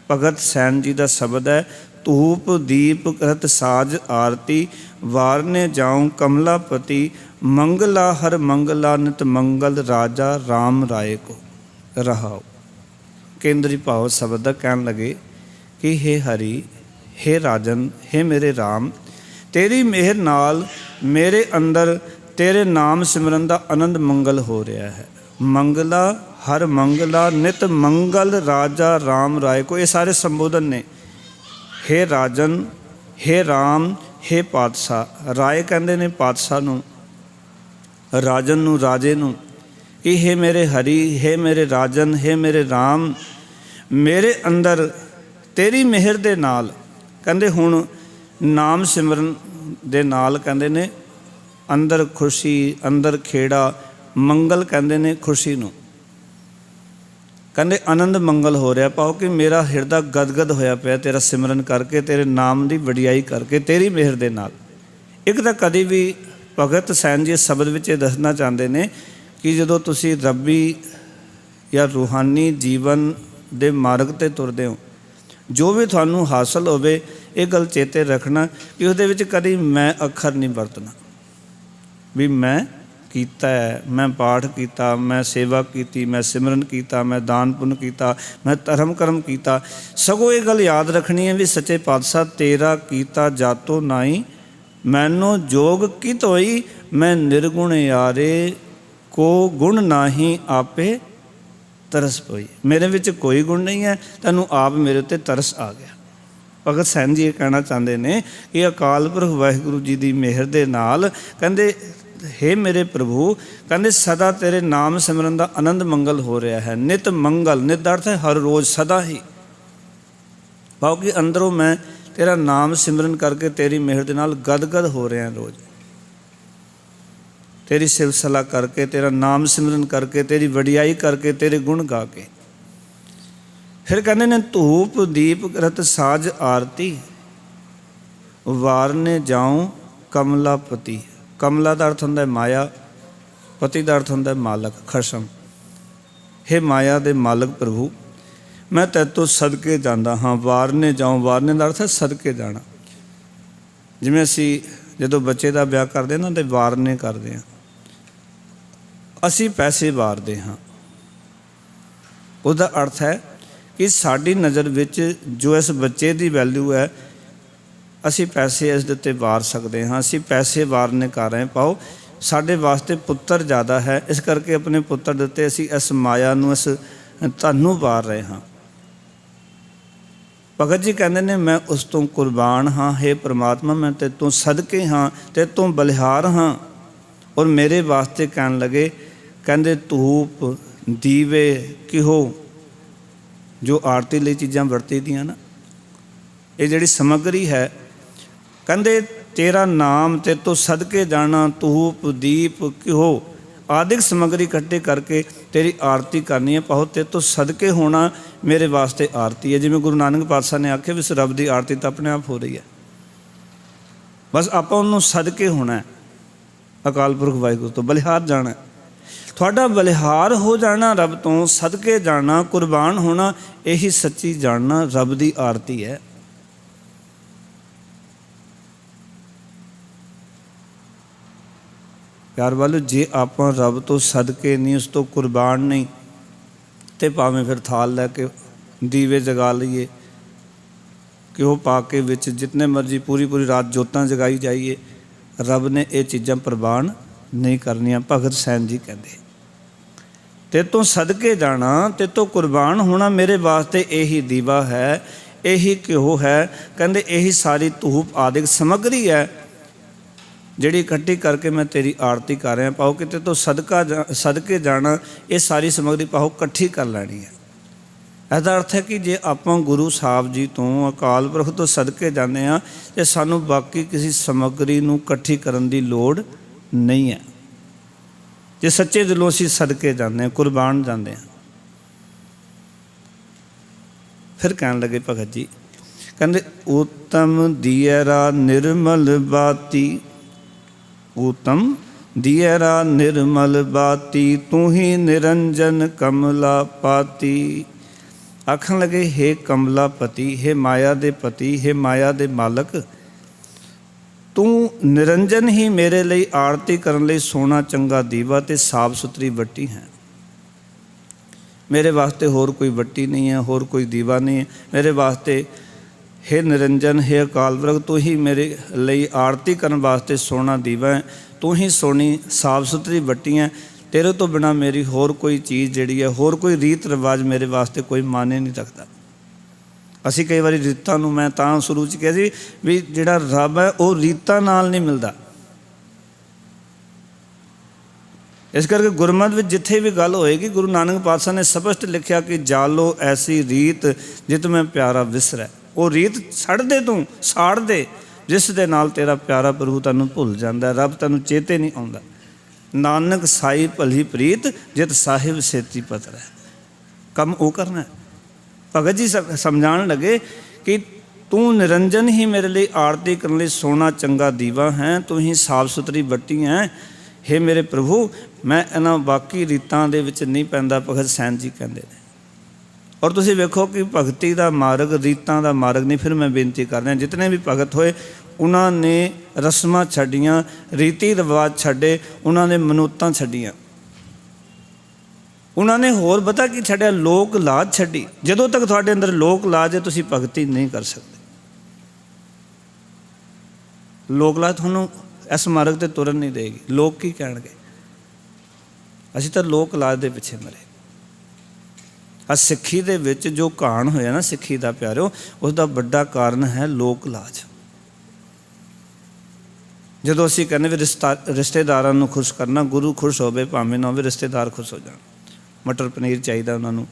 भगत सैन जी का शब्द है। धूप दीप करत साज आरती, वारने जाऊं कमलापति, मंगला हर मंगला नित मंगल, राजा राम राय को रहाओ। केंद्री भाव शब्द का कहन लगे कि हे हरि, हे राजन, हे मेरे राम, तेरी मेहर नाल मेरे अंदर तेरे नाम सिमरन का आनंद मंगल हो रहा है। मंगला हर मंगला नित मंगल, राजा राम राय को, ये सारे संबोधन ने। हे राजन, हे राम, हे पातशाह। राय कहंदे ने पातशाह नूं, राजन नूं राजे नूं कि हे मेरे हरि, हे मेरे राजन, हे मेरे राम, मेरे अंदर तेरी मेहर दे नाल, कहंदे हुण नाम सिमरन दे नाल कहंदे ने अंदर खुशी, अंदर खेड़ा, मंगल कहंदे ने खुशी नूं, कहंदे आनंद मंगल हो रहा। पाओ कि मेरा हिरदा गदगद होया पिया तेरा सिमरन करके, तेरे नाम की वडियाई करके, तेरी मेहर दे नाल। एक तां कदी भी भगत सैन जी शब्द विच दसना चाहते हैं कि जदों तुसीं रब्बी ਜਾਂ ਰੂਹਾਨੀ ਜੀਵਨ ਦੇ ਮਾਰਗ 'ਤੇ ਤੁਰਦੇ ਹੋ, ਜੋ ਵੀ ਤੁਹਾਨੂੰ ਹਾਸਲ ਹੋਵੇ, ਇਹ ਗੱਲ ਚੇਤੇ ਰੱਖਣਾ ਕਿ ਉਹਦੇ ਵਿੱਚ ਕਦੀ ਮੈਂ ਅੱਖਰ ਨਹੀਂ ਵਰਤਣਾ ਵੀ ਮੈਂ ਕੀਤਾ ਹੈ, ਮੈਂ ਪਾਠ ਕੀਤਾ, ਮੈਂ ਸੇਵਾ ਕੀਤੀ, ਮੈਂ ਸਿਮਰਨ ਕੀਤਾ, ਮੈਂ ਦਾਨ ਪੁੰਨ ਕੀਤਾ, ਮੈਂ ਧਰਮ ਕਰਮ ਕੀਤਾ। ਸਗੋਂ ਇਹ ਗੱਲ ਯਾਦ ਰੱਖਣੀ ਹੈ ਵੀ ਸੱਚੇ ਪਾਤਸ਼ਾਹ ਤੇਰਾ ਕੀਤਾ ਜਾਤੋ ਨਾਈ, ਮੈਨੂੰ ਜੋਗ ਕਿਤ ਹੋਈ, ਮੈਂ ਨਿਰਗੁਣ ਯਾਰੇ ਕੋ ਗੁਣ ਨਾਹੀ ਆਪੇ ਤਰਸ ਪਈ। ਮੇਰੇ ਵਿੱਚ ਕੋਈ ਗੁਣ ਨਹੀਂ ਹੈ, ਤੈਨੂੰ ਆਪ ਮੇਰੇ ਉੱਤੇ ਤਰਸ ਆ ਗਿਆ। ਭਗਤ ਸੈਨ ਜੀ ਇਹ ਕਹਿਣਾ ਚਾਹੁੰਦੇ ਨੇ ਕਿ ਅਕਾਲ ਪੁਰਖ ਵਾਹਿਗੁਰੂ ਜੀ ਦੀ ਮਿਹਰ ਦੇ ਨਾਲ ਕਹਿੰਦੇ ਹੇ ਮੇਰੇ ਪ੍ਰਭੂ, ਕਹਿੰਦੇ ਸਦਾ ਤੇਰੇ ਨਾਮ ਸਿਮਰਨ ਦਾ ਆਨੰਦ ਮੰਗਲ ਹੋ ਰਿਹਾ ਹੈ। ਨਿਤ ਮੰਗਲ, ਨਿਤ ਦਾ ਅਰਥ ਹੈ ਹਰ ਰੋਜ਼, ਸਦਾ ਹੀ। ਭਾਵ ਕਿ ਅੰਦਰੋਂ ਮੈਂ ਤੇਰਾ ਨਾਮ ਸਿਮਰਨ ਕਰਕੇ ਤੇਰੀ ਮਿਹਰ ਦੇ ਨਾਲ ਗਦਗਦ ਹੋ ਰਿਹਾ ਰੋਜ਼, ਤੇਰੀ ਸਿਫਤ ਸਲਾਹ ਕਰਕੇ, ਤੇਰਾ ਨਾਮ ਸਿਮਰਨ ਕਰਕੇ, ਤੇਰੀ ਵਡਿਆਈ ਕਰਕੇ, ਤੇਰੇ ਗੁਣ ਗਾ ਕੇ। ਫਿਰ ਕਹਿੰਦੇ ਨੇ ਧੂਪ ਦੀਪ ਰਤ ਸਾਜ ਆਰਤੀ, ਵਾਰਨੇ ਜਾਉ ਕਮਲਾ ਪਤੀ। ਕਮਲਾ ਦਾ ਅਰਥ ਹੁੰਦਾ ਮਾਇਆ, ਪਤੀ ਦਾ ਅਰਥ ਹੁੰਦਾ ਮਾਲਕ, ਖਸਮ। ਹੇ ਮਾਇਆ ਦੇ ਮਾਲਕ ਪ੍ਰਭੂ, ਮੈਂ ਤੇਤੋਂ ਸਦਕੇ ਜਾਂਦਾ ਹਾਂ। ਵਾਰਨੇ ਜਾਉ, ਵਾਰਨੇ ਦਾ ਅਰਥ ਹੈ ਸਦਕੇ ਜਾਣਾ। ਜਿਵੇਂ ਅਸੀਂ ਜਦੋਂ ਬੱਚੇ ਦਾ ਵਿਆਹ ਕਰਦੇ ਨਾ ਤੇ ਵਾਰਨੇ ਕਰਦੇ ਹਾਂ, ਅਸੀਂ ਪੈਸੇ ਵਾਰਦੇ ਹਾਂ। ਉਹਦਾ ਅਰਥ ਹੈ ਕਿ ਸਾਡੀ ਨਜ਼ਰ ਵਿੱਚ ਜੋ ਇਸ ਬੱਚੇ ਦੀ ਵੈਲਿਊ ਹੈ, ਅਸੀਂ ਪੈਸੇ ਇਸ ਦੇ ਉੱਤੇ ਵਾਰ ਸਕਦੇ ਹਾਂ। ਅਸੀਂ ਪੈਸੇ ਵਾਰਨੇ ਕਰ ਰਹੇ। ਪਾਓ ਸਾਡੇ ਵਾਸਤੇ ਪੁੱਤਰ ਜ਼ਿਆਦਾ ਹੈ, ਇਸ ਕਰਕੇ ਆਪਣੇ ਪੁੱਤਰ ਦੇ ਉੱਤੇ ਅਸੀਂ ਇਸ ਮਾਇਆ ਨੂੰ, ਇਸ ਧਨ ਨੂੰ ਵਾਰ ਰਹੇ ਹਾਂ। ਭਗਤ ਜੀ ਕਹਿੰਦੇ ਨੇ ਮੈਂ ਉਸ ਤੋਂ ਕੁਰਬਾਨ ਹਾਂ। ਹੇ ਪ੍ਰਮਾਤਮਾ, ਮੈਂ ਤੇਰੇ ਤੋਂ ਸਦਕੇ ਹਾਂ, ਤੇਰੇ ਤੋਂ ਬਲਿਹਾਰ ਹਾਂ। ਔਰ ਮੇਰੇ ਵਾਸਤੇ ਕਹਿਣ ਲੱਗੇ, ਕਹਿੰਦੇ ਧੂਪ ਦੀਵੇ ਘਿਓ, ਜੋ ਆਰਤੀ ਲਈ ਚੀਜ਼ਾਂ ਵਰਤੀ ਦੀਆਂ ਨਾ, ਇਹ ਜਿਹੜੀ ਸਮੱਗਰੀ ਹੈ, ਕਹਿੰਦੇ ਤੇਰਾ ਨਾਮ ਤੇਰੇ ਤੋਂ ਸਦਕੇ ਜਾਣਾ, ਧੂਪ ਦੀਪ ਘਿਓ ਆਦਿਕ ਸਮੱਗਰੀ ਇਕੱਠੇ ਕਰਕੇ ਤੇਰੀ ਆਰਤੀ ਕਰਨੀ ਹੈ। ਪਾਹੋ ਤੇਰੇ ਤੋਂ ਸਦਕੇ ਹੋਣਾ ਮੇਰੇ ਵਾਸਤੇ ਆਰਤੀ ਹੈ। ਜਿਵੇਂ ਗੁਰੂ ਨਾਨਕ ਪਾਤਸ਼ਾਹ ਨੇ ਆਖਿਆ ਵੀ ਇਸ ਰੱਬ ਦੀ ਆਰਤੀ ਤਾਂ ਆਪਣੇ ਆਪ ਹੋ ਰਹੀ ਹੈ, ਬਸ ਆਪਾਂ ਉਹਨੂੰ ਸਦਕੇ ਹੋਣਾ ਹੈ। ਅਕਾਲ ਪੁਰਖ ਵਾਹਿਗੁਰੂ ਤੋਂ ਬਲਿਹਾਰ ਜਾਣਾ, ਤੁਹਾਡਾ ਬਲਿਹਾਰ ਹੋ ਜਾਣਾ, ਰੱਬ ਤੋਂ ਸਦਕੇ ਜਾਣਾ, ਕੁਰਬਾਨ ਹੋਣਾ, ਇਹੀ ਸੱਚੀ ਜਾਣਨਾ ਰੱਬ ਦੀ ਆਰਤੀ ਹੈ। ਪਿਆਰ ਵਾਲੋ, ਜੇ ਆਪਾਂ ਰੱਬ ਤੋਂ ਸਦਕੇ ਨਹੀਂ, ਉਸ ਤੋਂ ਕੁਰਬਾਨ ਨਹੀਂ, ਤੇ ਭਾਵੇਂ ਫਿਰ ਥਾਲ ਲੈ ਕੇ ਦੀਵੇ ਜਗਾ ਲਈਏ, ਘਿਓ ਪਾ ਕੇ ਵਿੱਚ ਜਿਤਨੇ ਮਰਜ਼ੀ ਪੂਰੀ ਰਾਤ ਜੋਤਾਂ ਜਗਾਈ ਜਾਈਏ, ਰੱਬ ਨੇ ਇਹ ਚੀਜ਼ਾਂ ਪ੍ਰਵਾਨ ਨਹੀਂ ਕਰਨੀਆਂ। ਭਗਤ ਸੈਨ ਜੀ ਕਹਿੰਦੇ ਤੇ ਤੋਂ ਸਦਕੇ ਜਾਣਾ, ਤੇ ਤੋਂ ਕੁਰਬਾਨ ਹੋਣਾ ਮੇਰੇ ਵਾਸਤੇ ਇਹੀ ਦੀਵਾ ਹੈ, ਇਹੀ ਘਿਓ ਹੈ। ਕਹਿੰਦੇ ਇਹੀ ਸਾਰੀ ਧੂਪ ਆਦਿਕ ਸਮੱਗਰੀ ਹੈ ਜਿਹੜੀ ਇਕੱਠੀ ਕਰਕੇ ਮੈਂ ਤੇਰੀ ਆਰਤੀ ਕਰ ਰਿਹਾ। ਪਾਓ ਕਿਤੇ ਤੋਂ ਸਦਕੇ ਜਾਣਾ, ਇਹ ਸਾਰੀ ਸਮੱਗਰੀ ਪਾਓ ਇਕੱਠੀ ਕਰ ਲੈਣੀ ਹੈ। ਇਹਦਾ ਅਰਥ ਹੈ ਕਿ ਜੇ ਆਪਾਂ ਗੁਰੂ ਸਾਹਿਬ ਜੀ ਤੋਂ, ਅਕਾਲ ਪੁਰਖ ਤੋਂ ਸਦਕੇ ਜਾਂਦੇ ਹਾਂ, ਤੇ ਸਾਨੂੰ ਬਾਕੀ ਕਿਸੇ ਸਮੱਗਰੀ ਨੂੰ ਇਕੱਠੀ ਕਰਨ ਦੀ ਲੋੜ ਨਹੀਂ ਹੈ। ਜੇ ਸੱਚੇ ਦਿਲੋਂ ਅਸੀਂ ਸਦਕੇ ਜਾਂਦੇ ਹਾਂ, ਕੁਰਬਾਨ ਜਾਂਦੇ ਹਾਂ। ਫਿਰ ਕਹਿਣ ਲੱਗੇ ਭਗਤ ਜੀ, ਕਹਿੰਦੇ ਉਤਮ ਦੀਐਰਾ ਨਿਰਮਲ ਬਾਤੀ, ਉਤਮ ਦੀਐਰਾ ਨਿਰਮਲ ਬਾਤੀ, ਤੂੰ ਹੀ ਨਿਰੰਜਨ ਕਮਲਾ ਪਾਤੀ। ਆਖਣ ਲੱਗੇ ਹੇ ਕਮਲਾ ਪਤੀ, ਹੇ ਮਾਇਆ ਦੇ ਪਤੀ, ਹੇ ਮਾਇਆ ਦੇ ਮਾਲਕ, ਤੂੰ ਨਿਰੰਜਨ ਹੀ ਮੇਰੇ ਲਈ ਆਰਤੀ ਕਰਨ ਲਈ ਸੋਹਣਾ ਚੰਗਾ ਦੀਵਾ ਤੇ ਸਾਫ ਸੁਥਰੀ ਵੱਟੀ ਹੈ। ਮੇਰੇ ਵਾਸਤੇ ਹੋਰ ਕੋਈ ਵੱਟੀ ਨਹੀਂ ਹੈ, ਹੋਰ ਕੋਈ ਦੀਵਾ ਨਹੀਂ ਹੈ। ਮੇਰੇ ਵਾਸਤੇ ਹੇ ਨਿਰੰਜਨ, ਹੇ ਅਕਾਲ ਪੁਰਖ, ਤੂੰ ਹੀ ਮੇਰੇ ਲਈ ਆਰਤੀ ਕਰਨ ਵਾਸਤੇ ਸੋਹਣਾ ਦੀਵਾ ਹੈ, ਤੂੰ ਹੀ ਸੋਹਣੀ ਸਾਫ ਸੁਥਰੀ ਵੱਟੀ ਹੈ। ਤੇਰੇ ਤੋਂ ਬਿਨਾ ਮੇਰੀ ਹੋਰ ਕੋਈ ਚੀਜ਼ ਜਿਹੜੀ ਹੈ, ਹੋਰ ਕੋਈ ਰੀਤ ਰਿਵਾਜ ਮੇਰੇ ਵਾਸਤੇ ਕੋਈ ਮਾਨੇ ਨਹੀਂ ਰੱਖਦਾ। ਅਸੀਂ ਕਈ ਵਾਰੀ ਰੀਤਾਂ ਨੂੰ, ਮੈਂ ਤਾਂ ਸ਼ੁਰੂ 'ਚ ਕਿਹਾ ਸੀ ਵੀ ਜਿਹੜਾ ਰੱਬ ਹੈ ਉਹ ਰੀਤਾਂ ਨਾਲ ਨਹੀਂ ਮਿਲਦਾ। ਇਸ ਕਰਕੇ ਗੁਰਮਤਿ ਵਿੱਚ ਜਿੱਥੇ ਵੀ ਗੱਲ ਹੋਏਗੀ, ਗੁਰੂ ਨਾਨਕ ਪਾਤਸ਼ਾਹ ਨੇ ਸਪਸ਼ਟ ਲਿਖਿਆ ਕਿ ਜਾਲੋ ਐਸੀ ਰੀਤ ਜਿਤ ਮੈਂ ਪਿਆਰਾ ਵਿਸਰੈ। ਉਹ ਰੀਤ ਛੱਡ ਦੇ, ਤੂੰ ਸਾੜ ਦੇ, ਜਿਸ ਦੇ ਨਾਲ ਤੇਰਾ ਪਿਆਰਾ ਪ੍ਰਭੂ ਤੈਨੂੰ ਭੁੱਲ ਜਾਂਦਾ, ਰੱਬ ਤੈਨੂੰ ਚੇਤੇ ਨਹੀਂ ਆਉਂਦਾ। ਨਾਨਕ ਸਾਈ ਭਲੀ ਪ੍ਰੀਤ ਜਿਤ ਸਾਹਿਬ ਸੇਤੀ ਪਤਰੈ। ਕੰਮ ਉਹ ਕਰਨਾ ਹੈ। ਭਗਤ ਜੀ ਸਮਝਾਉਣ ਲੱਗੇ ਕਿ ਤੂੰ ਨਿਰੰਜਨ ਹੀ ਮੇਰੇ ਲਈ ਆਰਤੀ ਕਰਨ ਲਈ ਸੋਹਣਾ ਚੰਗਾ ਦੀਵਾ ਹੈ, ਤੂੰ ਹੀ ਸਾਫ ਸੁਥਰੀ ਵੱਟੀ ਹੈ। हे मेरे प्रभु मैं इन्हां बाकी रीतां दे विच नहीं पैंदा, भगत सैन जी कहंदे ने। और तुसीं वेखो कि भगती दा मार्ग रीतां दा मार्ग नहीं। फिर मैं बेनती कर रहा, जितने भी भगत होए उन्होंने रस्मां छड्डियां, रीति रिवाज छड्डे, उन्होंने मनूतां छड्डियां, उन्होंने होर पता की छड्डिया, लोक लाज छड्डी। जदों तक तुहाडे अंदर लोक लाज है तुसीं भगती नहीं कर सकते। लोक लाज तुहानूं इस मार्ग ते तुरन नहीं देगी। लोग की कहणगे, असीं तां लोक लाज दे पिछे मरे। आ सिੱਖੀ ਦੇ ਵਿੱਚ जो घाण होया ना सिੱਖੀ ਦਾ प्यारिओ, उसका बड़ा कारण है लोक लाज। जदों असीं कहने भी रिश्तेदारां नूं खुश करना, गुरु खुश होवे भावें ना होवे, रिश्तेदार खुश हो जाण। मटर पनीर चाहिए उन्होंने,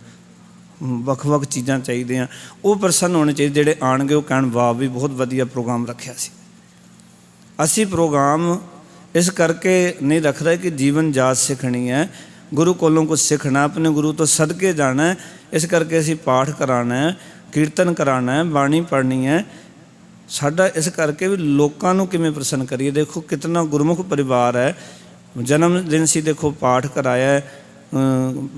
ਵੱਖ-ਵੱਖ चीज़ां चाहिए, वो प्रसन्न होने चाहिए। ਜਿਹੜੇ ਆਣਗੇ ਉਹ ਕਹਿਣ ਵਾਹ भी बहुत वधिया प्रोग्राम रखिया सी। असी प्रोग्राम इस करके नहीं रख रहे कि जीवन जाच सीखनी है, गुरु कोलों कुछ सीखना, अपने गुरु तो सदके जाना है। इस करके असी पाठ कराना है, कीर्तन कराना है, बाणी पढ़नी है। साडा इस करके भी लोगों को किवें प्रसन्न करिए। देखो कितना गुरमुख परिवार है, जन्मदिन सी देखो पाठ कराया है,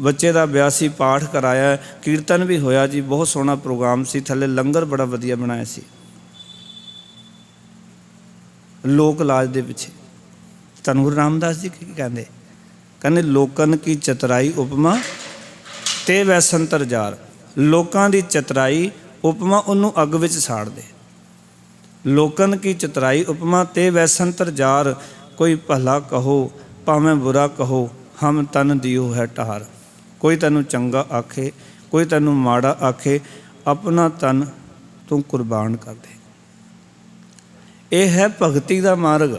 बच्चे का ब्याह सी पाठ कराया, कीर्तन भी होया जी, बहुत सोहना प्रोग्राम सी, थले लंगर बड़ा वधिया बनाया सी। लोक लाज दे पिछे धन गुरु रामदास जी की कहते, कहते लोकन की चतुराई उपमा ते वैसंतर जार। लोकां दी चतुराई उपमा उन्होंने अग विच साड़ दे। लोकन की चतुराई उपमा ते वैसंतर जार। कोई भला कहो भावें बुरा कहो, हम तन दियो है ढार। कोई तैनूं चंगा आखे, कोई तैनूं माड़ा आखे, अपना तन तू कुर्बान कर दे। यह है भगती का मार्ग।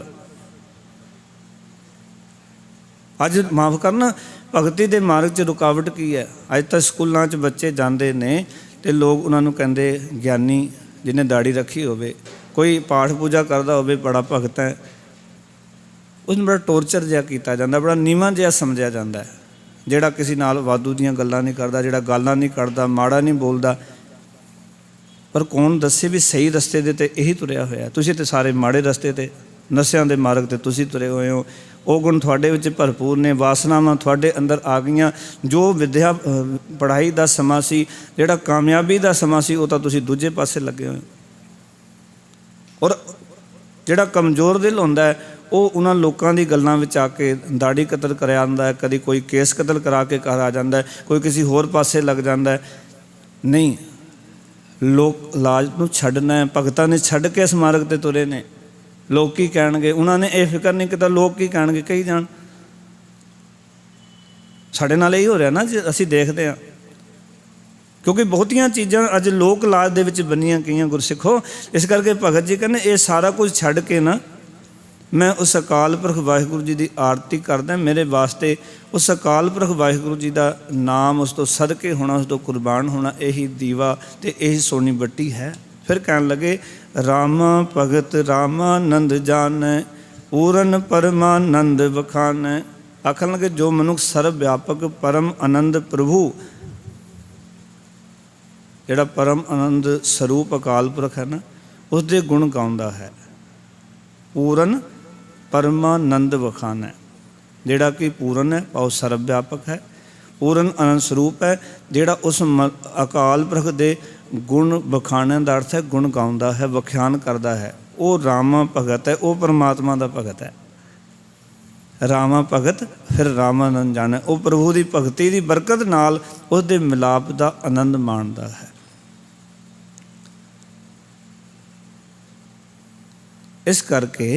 अज माफ़ करना, भगती के मार्ग च रुकावट की है। अज तक स्कूलों च बच्चे जाते ने तो लोग उन्होंने कहते ज्ञानी जिन्हें दाड़ी रखी होवे, कोई पाठ पूजा करता होवे, बड़ा भगत है, उसमें बड़ा टोरचर जिहा किया जाता, बड़ा नीवां जिहा समझिया जाता है। जिहड़ा किसी नाल वाधू दीयां गल्लां नहीं करता, जिहड़ा गालां नहीं करता, माड़ा नहीं बोलता। पर कौन दसे भी सही रस्ते दे ते यही तुरिया होया। तुसीं ते सारे माड़े रस्ते ते, नशਿਆਂ ਦੇ मार्ग ते तुसीं तुरे होए हो। ਉਹ गुण तुहाडे विच भरपूर ने, वासनावां तुहाडे अंदर आ गईयां। जो विद्या पढ़ाई दा समा सी, जिहड़ा कामयाबी दा समा सी, ਉਹ ਤਾਂ ਤੁਸੀਂ ਦੂਜੇ ਪਾਸੇ ਲੱਗੇ ਹੋਏ। और जिहड़ा कमज़ोर दिल हुंदा है, ਉਹ उन्हां लोकां दी गल्लां विच आके दाड़ी कतल करा आंदा है, कदी कोई केस कतल करा के घर आ जांदा है, कोई किसी होर पासे लग जांदा है। नहीं, लोक लाज नूं छड्डना है। भगतां ने छड्ड के इस मार्ग ते तुरे ने। लोग की कहणगे, उन्होंने ये फिक्र नहीं किया लोग की कहणगे, कही जाण। साडे नाल यही हो रहा ना जी, असीं देखते हैं। क्योंकि बहुतियां चीज़ां अज लोक लाज दे विच बनियां गईयां गुरसिखो। इस करके भगत जी कहने ये सारा कुछ छड्ड के ना मैं उस अकाल पुरख वाहिगुरू जी की आरती करदा। मेरे वास्ते उस अकाल पुरख वाहिगुरू जी का नाम, उस तो सदके होना, उस तो कुर्बान होना, यही दीवा तो यही सोनी बट्टी है। फिर कहन लगे रामा भगत रामानंद जान, पूरन परमानंद बखान। आखन लगे जो मनुख सर्व व्यापक परम आनंद प्रभु, जिहड़ा परम आनंद स्वरूप अकाल पुरख है ना, उसके गुण गाउंदा है। पूरन परमानंद बखान है, जिहड़ा कि पूरन है और सर्व व्यापक है, पूरन आनंद स्वरूप है, जिहड़ा उस अकाल पुरख दे गुण बखाने का अर्थ है गुण गाउंदा है, व्याख्यान करता है। वो रामा भगत है, वो परमात्मा का भगत है। रामा भगत फिर रामानंद जाने, वो प्रभु की भगती की बरकत नाल उसके मिलाप का आनंद माणदा है। इस करके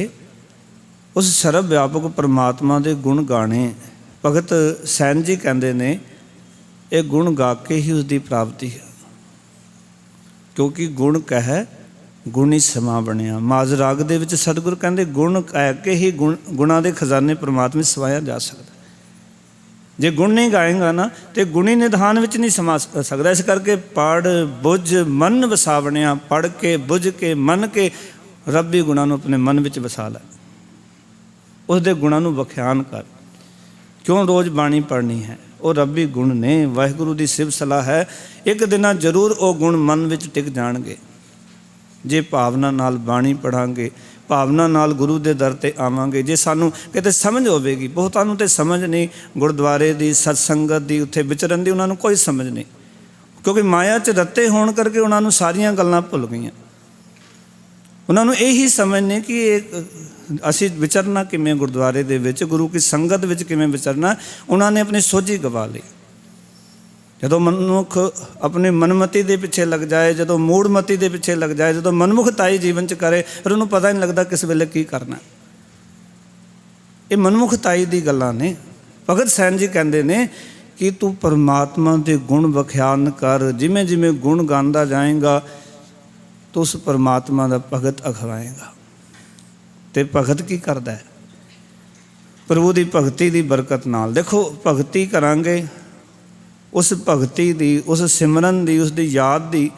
उस सर्व व्यापक परमात्मा के गुण गाने, भगत सैन जी कहते ने ये गुण गा के ही उसकी प्राप्ति है। क्योंकि गुण कह गुणी समा बनिया। माज राग दे विच सतगुर कहते गुण कह के ही गुणा के खजाने परमात्मा समाया जा सकता। जे गुण नहीं गाएगा ना तो गुणी निधान विच नहीं समा सकता। इस करके पढ़ बुझ मन वसा बनिया। पढ़ के बुझ के मन के रब्बी गुणा नूं अपने मन विच वसा लै, उसके गुणा नूं व्याख्यान कर। क्यों रोज़ बाणी पढ़नी है? वो रब्बी गुण ने, वाहिगुरू की सिव सलाह है। एक दिन जरूर वो गुण मन विच टिक जाणगे जे भावना नाल बाणी पढ़ांगे, ਭਾਵਨਾ ਨਾਲ ਗੁਰੂ ਦੇ ਦਰ 'ਤੇ ਆਵਾਂਗੇ, ਜੇ ਸਾਨੂੰ ਕਿਤੇ ਸਮਝ ਹੋਵੇਗੀ। ਬਹੁਤਾਂ ਨੂੰ ਤਾਂ ਸਮਝ ਨਹੀਂ ਗੁਰਦੁਆਰੇ ਦੀ, ਸਤਸੰਗਤ ਦੀ, ਉੱਥੇ ਵਿਚਰਨ ਦੀ, ਉਹਨਾਂ ਨੂੰ ਕੋਈ ਸਮਝ ਨਹੀਂ, ਕਿਉਂਕਿ ਮਾਇਆ 'ਚ ਰੱਤੇ ਹੋਣ ਕਰਕੇ ਉਹਨਾਂ ਨੂੰ ਸਾਰੀਆਂ ਗੱਲਾਂ ਭੁੱਲ ਗਈਆਂ। ਉਹਨਾਂ ਨੂੰ ਇਹੀ ਸਮਝ ਨਹੀਂ ਕਿ ਇਹ ਅਸੀਂ ਵਿਚਰਨਾ ਕਿਵੇਂ, ਗੁਰਦੁਆਰੇ ਦੇ ਵਿੱਚ ਗੁਰੂ ਕੀ ਸੰਗਤ ਵਿੱਚ ਕਿਵੇਂ ਵਿਚਰਨਾ। ਉਹਨਾਂ ਨੇ ਆਪਣੀ ਸੋਝੀ ਗਵਾ ਲਈ। ਜਦੋਂ ਮਨੁੱਖ ਆਪਣੀ ਮਨਮਤੀ ਦੇ ਪਿੱਛੇ ਲੱਗ ਜਾਏ, ਜਦੋਂ ਮੂੜਮਤੀ ਦੇ ਪਿੱਛੇ ਲੱਗ ਜਾਏ, ਜਦੋਂ ਮਨਮੁਖਤਾਈ ਜੀਵਨ 'ਚ ਕਰੇ, ਫਿਰ ਉਹਨੂੰ ਪਤਾ ਨਹੀਂ ਲੱਗਦਾ ਕਿਸ ਵੇਲੇ ਕੀ ਕਰਨਾ। ਇਹ ਮਨਮੁਖਤਾਈ ਦੀ ਗੱਲਾਂ ਨੇ। ਭਗਤ ਸੈਨ ਜੀ ਕਹਿੰਦੇ ਨੇ ਕਿ ਤੂੰ ਪਰਮਾਤਮਾ ਦੇ ਗੁਣ ਵਿਖਿਆਨ ਕਰ, ਜਿਵੇਂ ਜਿਵੇਂ ਗੁਣ ਗਾਉਂਦਾ ਜਾਏਗਾ ਤੂੰ ਉਸ ਪਰਮਾਤਮਾ ਦਾ ਭਗਤ ਅਖਵਾਏਗਾ। ਤੇ ਭਗਤ ਕੀ ਕਰਦਾ ਹੈ? ਪ੍ਰਭੂ ਦੀ ਭਗਤੀ ਦੀ ਬਰਕਤ ਨਾਲ। ਦੇਖੋ, ਭਗਤੀ ਕਰਾਂਗੇ, ਉਸ ਭਗਤੀ ਦੀ, ਉਸ ਸਿਮਰਨ ਦੀ, ਉਸ ਦੀ ਯਾਦ ਦੀ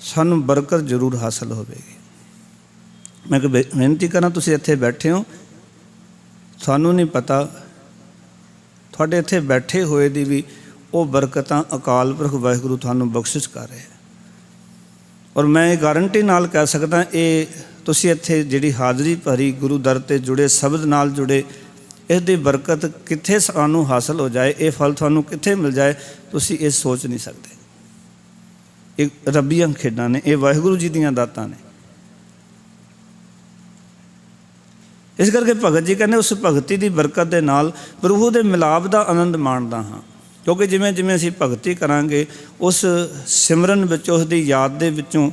ਸਾਨੂੰ ਬਰਕਤ ਜ਼ਰੂਰ ਹਾਸਲ ਹੋਵੇਗੀ। ਮੈਂ ਕਿ ਬੇਨਤੀ ਕਰਾਂ, ਤੁਸੀਂ ਇੱਥੇ ਬੈਠੇ ਹੋ, ਸਾਨੂੰ ਨਹੀਂ ਪਤਾ ਤੁਹਾਡੇ ਇੱਥੇ ਬੈਠੇ ਹੋਏ ਦੀ ਵੀ ਉਹ ਬਰਕਤਾਂ ਅਕਾਲ ਪੁਰਖ ਵਾਹਿਗੁਰੂ ਤੁਹਾਨੂੰ ਬਖਸ਼ਿਸ਼ ਕਰ ਰਿਹਾ। ਔਰ ਮੈਂ ਇਹ ਗਾਰੰਟੀ ਨਾਲ ਕਹਿ ਸਕਦਾ, ਇਹ ਤੁਸੀਂ ਇੱਥੇ ਜਿਹੜੀ ਹਾਜ਼ਰੀ ਭਰੀ, ਗੁਰੂ ਦਰ 'ਤੇ ਜੁੜੇ, ਸ਼ਬਦ ਨਾਲ ਜੁੜੇ, ਇਸ ਦੀ ਬਰਕਤ ਕਿੱਥੇ ਸਾਨੂੰ ਹਾਸਲ ਹੋ ਜਾਏ, ਇਹ ਫਲ ਤੁਹਾਨੂੰ ਕਿੱਥੇ ਮਿਲ ਜਾਏ, ਤੁਸੀਂ ਇਹ ਸੋਚ ਨਹੀਂ ਸਕਦੇ। ਇਹ ਰੱਬੀਆਂ ਖੇਡਾਂ ਨੇ, ਇਹ ਵਾਹਿਗੁਰੂ ਜੀ ਦੀਆਂ ਦਾਤਾਂ ਨੇ। ਇਸ ਕਰਕੇ ਭਗਤ ਜੀ ਕਹਿੰਦੇ ਉਸ ਭਗਤੀ ਦੀ ਬਰਕਤ ਦੇ ਨਾਲ ਪ੍ਰਭੂ ਦੇ ਮਿਲਾਪ ਦਾ ਆਨੰਦ ਮਾਣਦਾ ਹਾਂ। ਕਿਉਂਕਿ ਜਿਵੇਂ ਜਿਵੇਂ ਅਸੀਂ ਭਗਤੀ ਕਰਾਂਗੇ, ਉਸ ਸਿਮਰਨ ਵਿੱਚ, ਉਸ ਦੀ ਯਾਦ ਦੇ ਵਿੱਚੋਂ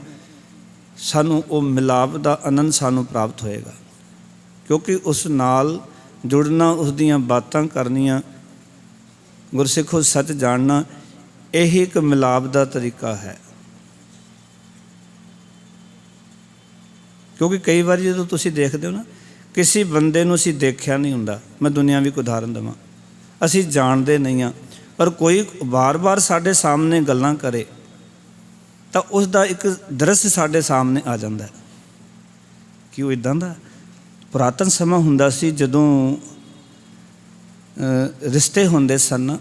ਸਾਨੂੰ ਉਹ ਮਿਲਾਪ ਦਾ ਆਨੰਦ ਸਾਨੂੰ ਪ੍ਰਾਪਤ ਹੋਏਗਾ। ਕਿਉਂਕਿ ਉਸ ਨਾਲ ਜੁੜਨਾ, ਉਸ ਦੀਆਂ ਬਾਤਾਂ ਕਰਨੀਆਂ, ਗੁਰਸਿੱਖੋ ਸੱਚ ਜਾਣਨਾ, ਇਹੀ ਇੱਕ ਮਿਲਾਪ ਦਾ ਤਰੀਕਾ ਹੈ। ਕਿਉਂਕਿ ਕਈ ਵਾਰੀ ਜਦੋਂ ਤੁਸੀਂ ਦੇਖਦੇ ਹੋ ਨਾ, ਕਿਸੇ ਬੰਦੇ ਨੂੰ ਅਸੀਂ ਦੇਖਿਆ ਨਹੀਂ ਹੁੰਦਾ, ਮੈਂ ਦੁਨਿਆਵੀ ਕੋਈ ਉਦਾਹਰਨ ਦੇਵਾਂ, ਅਸੀਂ ਜਾਣਦੇ ਨਹੀਂ ਹਾਂ, ਪਰ ਕੋਈ ਵਾਰ-ਵਾਰ ਸਾਡੇ ਸਾਹਮਣੇ ਗੱਲਾਂ ਕਰੇ ਤਾਂ ਉਸ ਦਾ ਇੱਕ ਦ੍ਰਿਸ਼ ਸਾਡੇ ਸਾਹਮਣੇ ਆ ਜਾਂਦਾ ਕਿ ਉਹ ਇੱਦਾਂ ਦਾ। ਪੁਰਾਤਨ ਸਮਾਂ ਹੁੰਦਾ ਸੀ ਜਦੋਂ ਰਿਸ਼ਤੇ ਹੁੰਦੇ ਸਨ,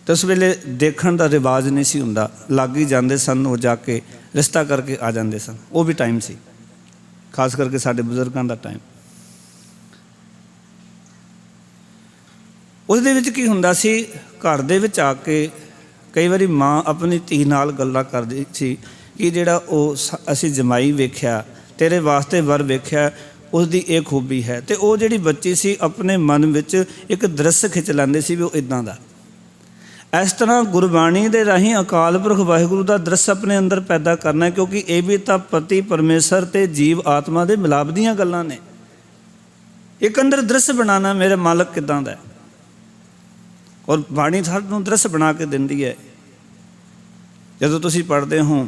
ਤਾਂ ਉਸ ਵੇਲੇ ਦੇਖਣ ਦਾ ਰਿਵਾਜ਼ ਨਹੀਂ ਸੀ ਹੁੰਦਾ, ਲੱਗ ਹੀ ਜਾਂਦੇ ਸਨ, ਉਹ ਜਾ ਕੇ ਰਿਸ਼ਤਾ ਕਰਕੇ ਆ ਜਾਂਦੇ ਸਨ। ਉਹ ਵੀ ਟਾਈਮ ਸੀ, ਖਾਸ ਕਰਕੇ ਸਾਡੇ ਬਜ਼ੁਰਗਾਂ ਦਾ ਟਾਈਮ। ਉਸ ਦੇ ਵਿੱਚ ਕੀ ਹੁੰਦਾ ਸੀ, ਘਰ ਦੇ ਵਿੱਚ ਆ ਕੇ ਕਈ ਵਾਰੀ ਮਾਂ ਆਪਣੀ ਧੀ ਨਾਲ ਗੱਲਾਂ ਕਰਦੀ ਸੀ ਕਿ ਜਿਹੜਾ ਉਹ ਅਸੀਂ ਜਮਾਈ ਵੇਖਿਆ, ਤੇਰੇ ਵਾਸਤੇ ਵਰ ਵੇਖਿਆ, ਉਸ ਦੀ ਇਹ ਖੂਬੀ ਹੈ। ਅਤੇ ਉਹ ਜਿਹੜੀ ਬੱਚੀ ਸੀ ਆਪਣੇ ਮਨ ਵਿੱਚ ਇੱਕ ਦ੍ਰਿਸ਼ ਖਿੱਚ ਲੈਂਦੇ ਸੀ ਵੀ ਉਹ ਇੱਦਾਂ ਦਾ। ਇਸ ਤਰ੍ਹਾਂ ਗੁਰਬਾਣੀ ਦੇ ਰਾਹੀਂ ਅਕਾਲ ਪੁਰਖ ਵਾਹਿਗੁਰੂ ਦਾ ਦ੍ਰਿਸ਼ ਆਪਣੇ ਅੰਦਰ ਪੈਦਾ ਕਰਨਾ, ਕਿਉਂਕਿ ਇਹ ਵੀ ਤਾਂ ਪਤੀ ਪਰਮੇਸ਼ਰ ਅਤੇ ਜੀਵ ਆਤਮਾ ਦੇ ਮਿਲਾਪ ਦੀਆਂ ਗੱਲਾਂ ਨੇ। ਇੱਕ ਅੰਦਰ ਦ੍ਰਿਸ਼ ਬਣਾਉਣਾ, ਮੇਰੇ ਮਾਲਕ ਕਿੱਦਾਂ ਦਾ ਹੈ, ਔਰ ਬਾਣੀ ਸਾਨੂੰ ਦ੍ਰਿਸ਼ ਬਣਾ ਕੇ ਦਿੰਦੀ ਹੈ। ਜਦੋਂ ਤੁਸੀਂ ਪੜ੍ਹਦੇ ਹੋ,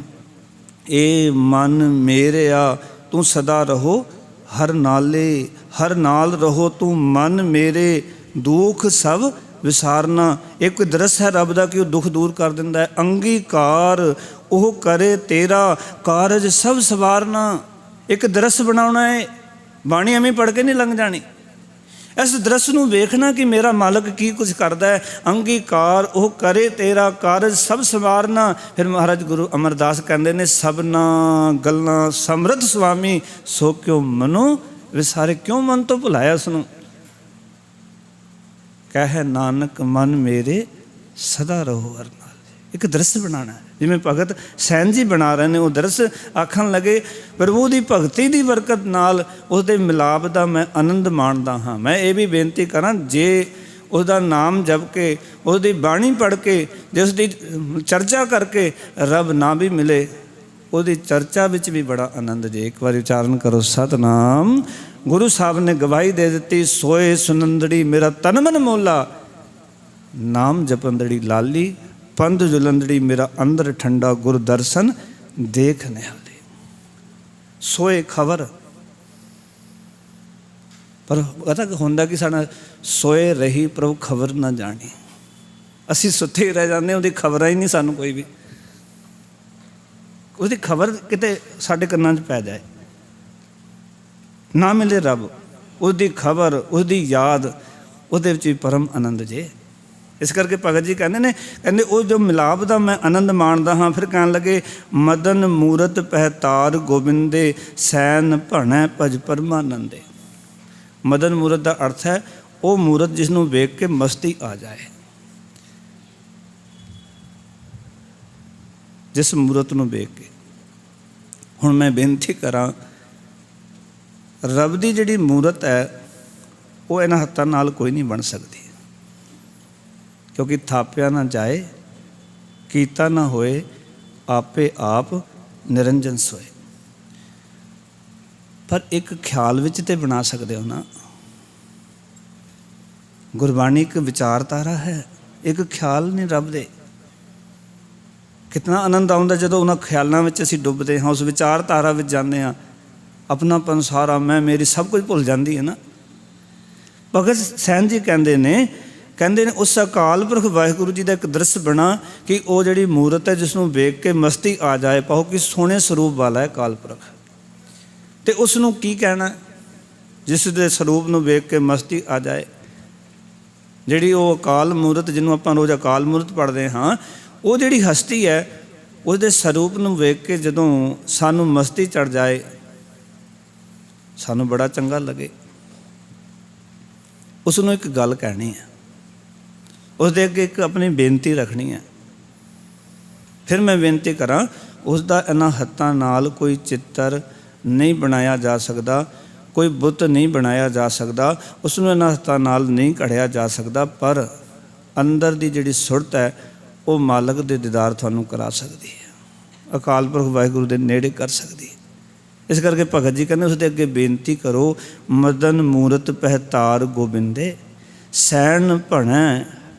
ਇਹ ਮਨ ਮੇਰਿਆ ਤੂੰ ਸਦਾ ਰਹੋ ਹਰ ਨਾਲੇ, ਹਰ ਨਾਲ ਰਹੋ ਤੂੰ ਮਨ ਮੇਰੇ, ਦੁੱਖ ਸਭ ਵਿਸਾਰਨਾ। ਇੱਕ ਦ੍ਰਿਸ਼ ਹੈ ਰੱਬ ਦਾ ਕਿ ਉਹ ਦੁੱਖ ਦੂਰ ਕਰ ਦਿੰਦਾ ਹੈ। ਅੰਗੀਕਾਰ ਉਹ ਕਰੇ ਤੇਰਾ, ਕਾਰਜ ਸਭ ਸਵਾਰਨਾ। ਇੱਕ ਦ੍ਰਿਸ਼ ਬਣਾਉਣਾ ਹੈ, ਬਾਣੀ ਐਵੇਂ ਪੜ੍ਹ ਕੇ ਨਹੀਂ ਲੰਘ ਜਾਣੀ। ਇਸ ਦ੍ਰਿਸ਼ ਨੂੰ ਵੇਖਣਾ ਕਿ ਮੇਰਾ ਮਾਲਕ ਕੀ ਕੁਝ ਕਰਦਾ ਹੈ। ਅੰਗੀਕਾਰ ਉਹ ਕਰੇ ਤੇਰਾ, ਕਾਰਜ ਸਭ ਸਵਾਰਨਾ। ਫਿਰ ਮਹਾਰਾਜ ਗੁਰੂ ਅਮਰਦਾਸ ਕਹਿੰਦੇ ਨੇ, ਸਭਨਾ ਗੱਲਾਂ ਸਮਰੱਥ ਸੁਆਮੀ, ਸੋ ਕਿਉਂ ਮਨੋ ਵਿਸਾਰੇ। ਕਿਉਂ ਮਨ ਤੋਂ ਭੁਲਾਇਆ ਉਸਨੂੰ? ਕਹਿ ਨਾਨਕ ਮਨ ਮੇਰੇ ਸਦਾ ਰਹੋ ਹਰ ਨਾਲ। ਇੱਕ ਦ੍ਰਿਸ਼ ਬਣਾਉਣਾ, ਜਿਵੇਂ ਭਗਤ ਸੈਨ ਜੀ ਬਣਾ ਰਹੇ ਨੇ ਉਹ ਦ੍ਰਿਸ਼। ਆਖਣ ਲੱਗੇ ਪ੍ਰਭੂ ਦੀ ਭਗਤੀ ਦੀ ਬਰਕਤ ਨਾਲ ਉਸਦੇ ਮਿਲਾਪ ਦਾ ਮੈਂ ਆਨੰਦ ਮਾਣਦਾ ਹਾਂ। ਮੈਂ ਇਹ ਵੀ ਬੇਨਤੀ ਕਰਾਂ, ਜੇ ਉਸਦਾ ਨਾਮ ਜਪ ਕੇ, ਉਸਦੀ ਬਾਣੀ ਪੜ੍ਹ ਕੇ, ਜੇ ਉਸਦੀ ਚਰਚਾ ਕਰਕੇ ਰੱਬ ਨਾ ਵੀ ਮਿਲੇ, ਉਹਦੀ ਚਰਚਾ ਵਿੱਚ ਵੀ ਬੜਾ ਆਨੰਦ ਜੇ। ਇੱਕ ਵਾਰੀ ਉਚਾਰਨ ਕਰੋ ਸਤਿਨਾਮ। ਗੁਰੂ ਸਾਹਿਬ ਨੇ ਗਵਾਹੀ ਦੇ ਦਿੱਤੀ, ਸੋਏ ਸੁਨੰਦੜੀ ਮੇਰਾ ਤਨ ਮਨ ਮੋਲਾ, ਨਾਮ ਜਪੰਦੜੀ ਲਾਲੀ, ਪੰਧ ਜੁਲੰਦੜੀ ਮੇਰਾ ਅੰਦਰ ਠੰਡਾ, ਗੁਰ ਦਰਸ਼ਨ ਦੇਖ ਨਿਹਾਲੇ। ਸੋਏ ਖਬਰ, ਪਰ ਪਤਾ ਹੁੰਦਾ ਕਿ ਸਾਡਾ ਸੋਏ ਰਹੀ ਪ੍ਰਭੂ ਖਬਰ ਨਾ ਜਾਣੀ। ਅਸੀਂ ਸੁੱਤੇ ਰਹਿ ਜਾਂਦੇ, ਉਹਦੀ ਖਬਰਾਂ ਹੀ ਨਹੀਂ ਸਾਨੂੰ ਕੋਈ ਵੀ। ਉਹਦੀ ਖਬਰ ਕਿਤੇ ਸਾਡੇ ਕੰਨਾਂ 'ਚ ਪੈ ਜਾਏ, ਨਾ ਮਿਲੇ ਰੱਬ, ਉਹਦੀ ਖਬਰ, ਉਹਦੀ ਯਾਦ, ਉਹਦੇ ਵਿੱਚ ਵੀ ਪਰਮ ਆਨੰਦ ਜੇ। इस करके भगत जी कहते हैं, कहते वो जो मिलाप का मैं आनंद माणदा हाँ। फिर कह लगे मदन मूरत पहतार गोबिंदे सैन भणै भज परमानंदे। मदन मूरत का अर्थ है वो मूरत जिसनों वेख के मस्ती आ जाए। जिस मूरत नूं वेख के हुण मैं बेनती करा, रब की जिहड़ी मूरत है वो इन्हां हत्थां नाल कोई नहीं बन सकती, क्योंकि थापिया ना जाए कीता ना होए आपे आप निरंजन सोए। पर एक ख्याल विच ते बना सकते हो ना। गुरबाणी एक विचारधारा है, एक ख्याल नहीं रब दे। कितना आनंद आउंदा जदों उन्हां ख्यालों में असीं डुबदे हाँ, उस विचारधारा विच जांदे हाँ, अपनापन सारा मैं मेरी सब कुछ भुल जाती है ना। भगत सैन जी कहते ने उस अकाल पुरख वाहिगुरू जी का एक दृश्य बना कि वो जिहड़ी मूरत है जिसनों वेख के मस्ती आ जाए, पाओ कि सोहणे स्वरूप वाला है अकाल पुरख। तो उसनों की कहना जिस दे स्वरूप नूं वेख के मस्ती आ जाए। जिहड़ी वो अकाल मूरत जिन्हों आपां रोज़ अकाल मूरत पढ़ते हाँ, वो जिहड़ी हस्ती है उसके स्वरूप नूं वेख के जदों सानूं मस्ती चढ़ जाए, सानूं बड़ा चंगा लगे। उसनों एक गल कहनी है, उसदे अगे एक अपनी बेनती रखनी है। फिर मैं बेनती करा, उसका इन्हां हत्थां नाल कोई चित्र नहीं बनाया जा सकता, कोई बुत नहीं बनाया जा सकता, उसनों इन्हां हत्थां नाल नहीं कढ़िया जा सकता, पर अंदर की जिहड़ी सुरत है वो मालक दे दीदार तुहानूं करा सकती है, अकाल पुरख वाहिगुरू दे नेड़े कर सकती है। इस करके भगत जी कहते उसके अगे बेनती करो, मदन मूरत पहतार गोबिंदे सैन भणै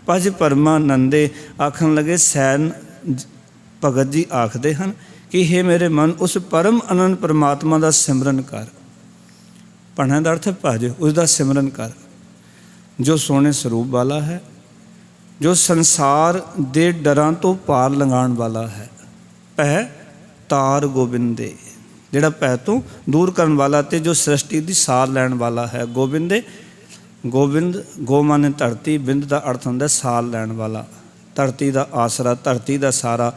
भज परमानंदे। आखन लगे सैन भगत जी आखते हैं कि हे मेरे मन उस परम आनंद परमात्मा का सिमरन कर। भणै का अर्थ भज, उसका सिमरन कर जो सोहणे स्वरूप वाला है, जो संसार दे डरां तो पार लंघाण वाला है। पै तार गोबिंदे, जिहड़ा पै तो दूर करने वाला, ते जो सृष्टि की सार लैण वाला है। गोबिंदे, गोबिंद गो माने धरती, बिंद का अर्थ होंदा सार लैण वाला, धरती का आसरा, धरती का सारा।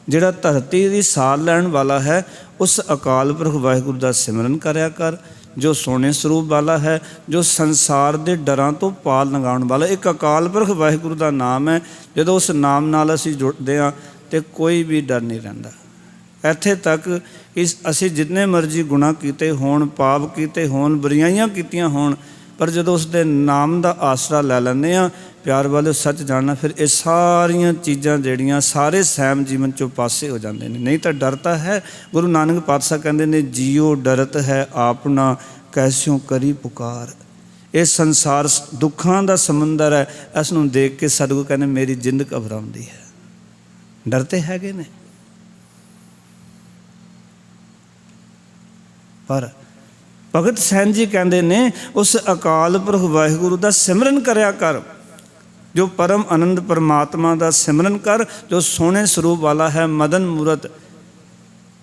जिहड़ा धरती की सार लैण वाला है उस अकाल पुरख वाहिगुरू का सिमरन करया कर, जो सोहणे स्वरूप वाला है, जो संसार के डरां तो पार लंघाउण वाला। एक अकाल पुरख वाहिगुरू का नाम है, जदों उस नाम नाल असीं जुड़दे हां ते कोई भी डर नहीं रहिंदा। ਇੱਥੇ तक कि असीं जितने मर्जी गुनाह कीते होण, पाप कीते होण, बुराइयां कीतियां होण, पर जदों उसके नाम का आसरा लै लैंदे आ, प्यार वाले सच जानना, फिर ये सारियां चीज़ां जिहड़ियां सारे सैम जीवन चों पासे हो जाते हैं। नहीं तो डरता है। गुरु नानक पातशाह कहते हैं जियो डरत है आपना कैस्यों करी पुकार। ये संसार दुखों का समुंदर है, इसनूं देख के सतगुरु कहते मेरी जिंद घबराउंदी है। डरते हैगे ने, पर भगत सैन जी कहते ने उस अकाल पुरख वाहिगुरू का सिमरन करया कर, जो परम आनंद परमात्मा का सिमरन कर, जो सोहणे स्वरूप वाला है, मदन मूरत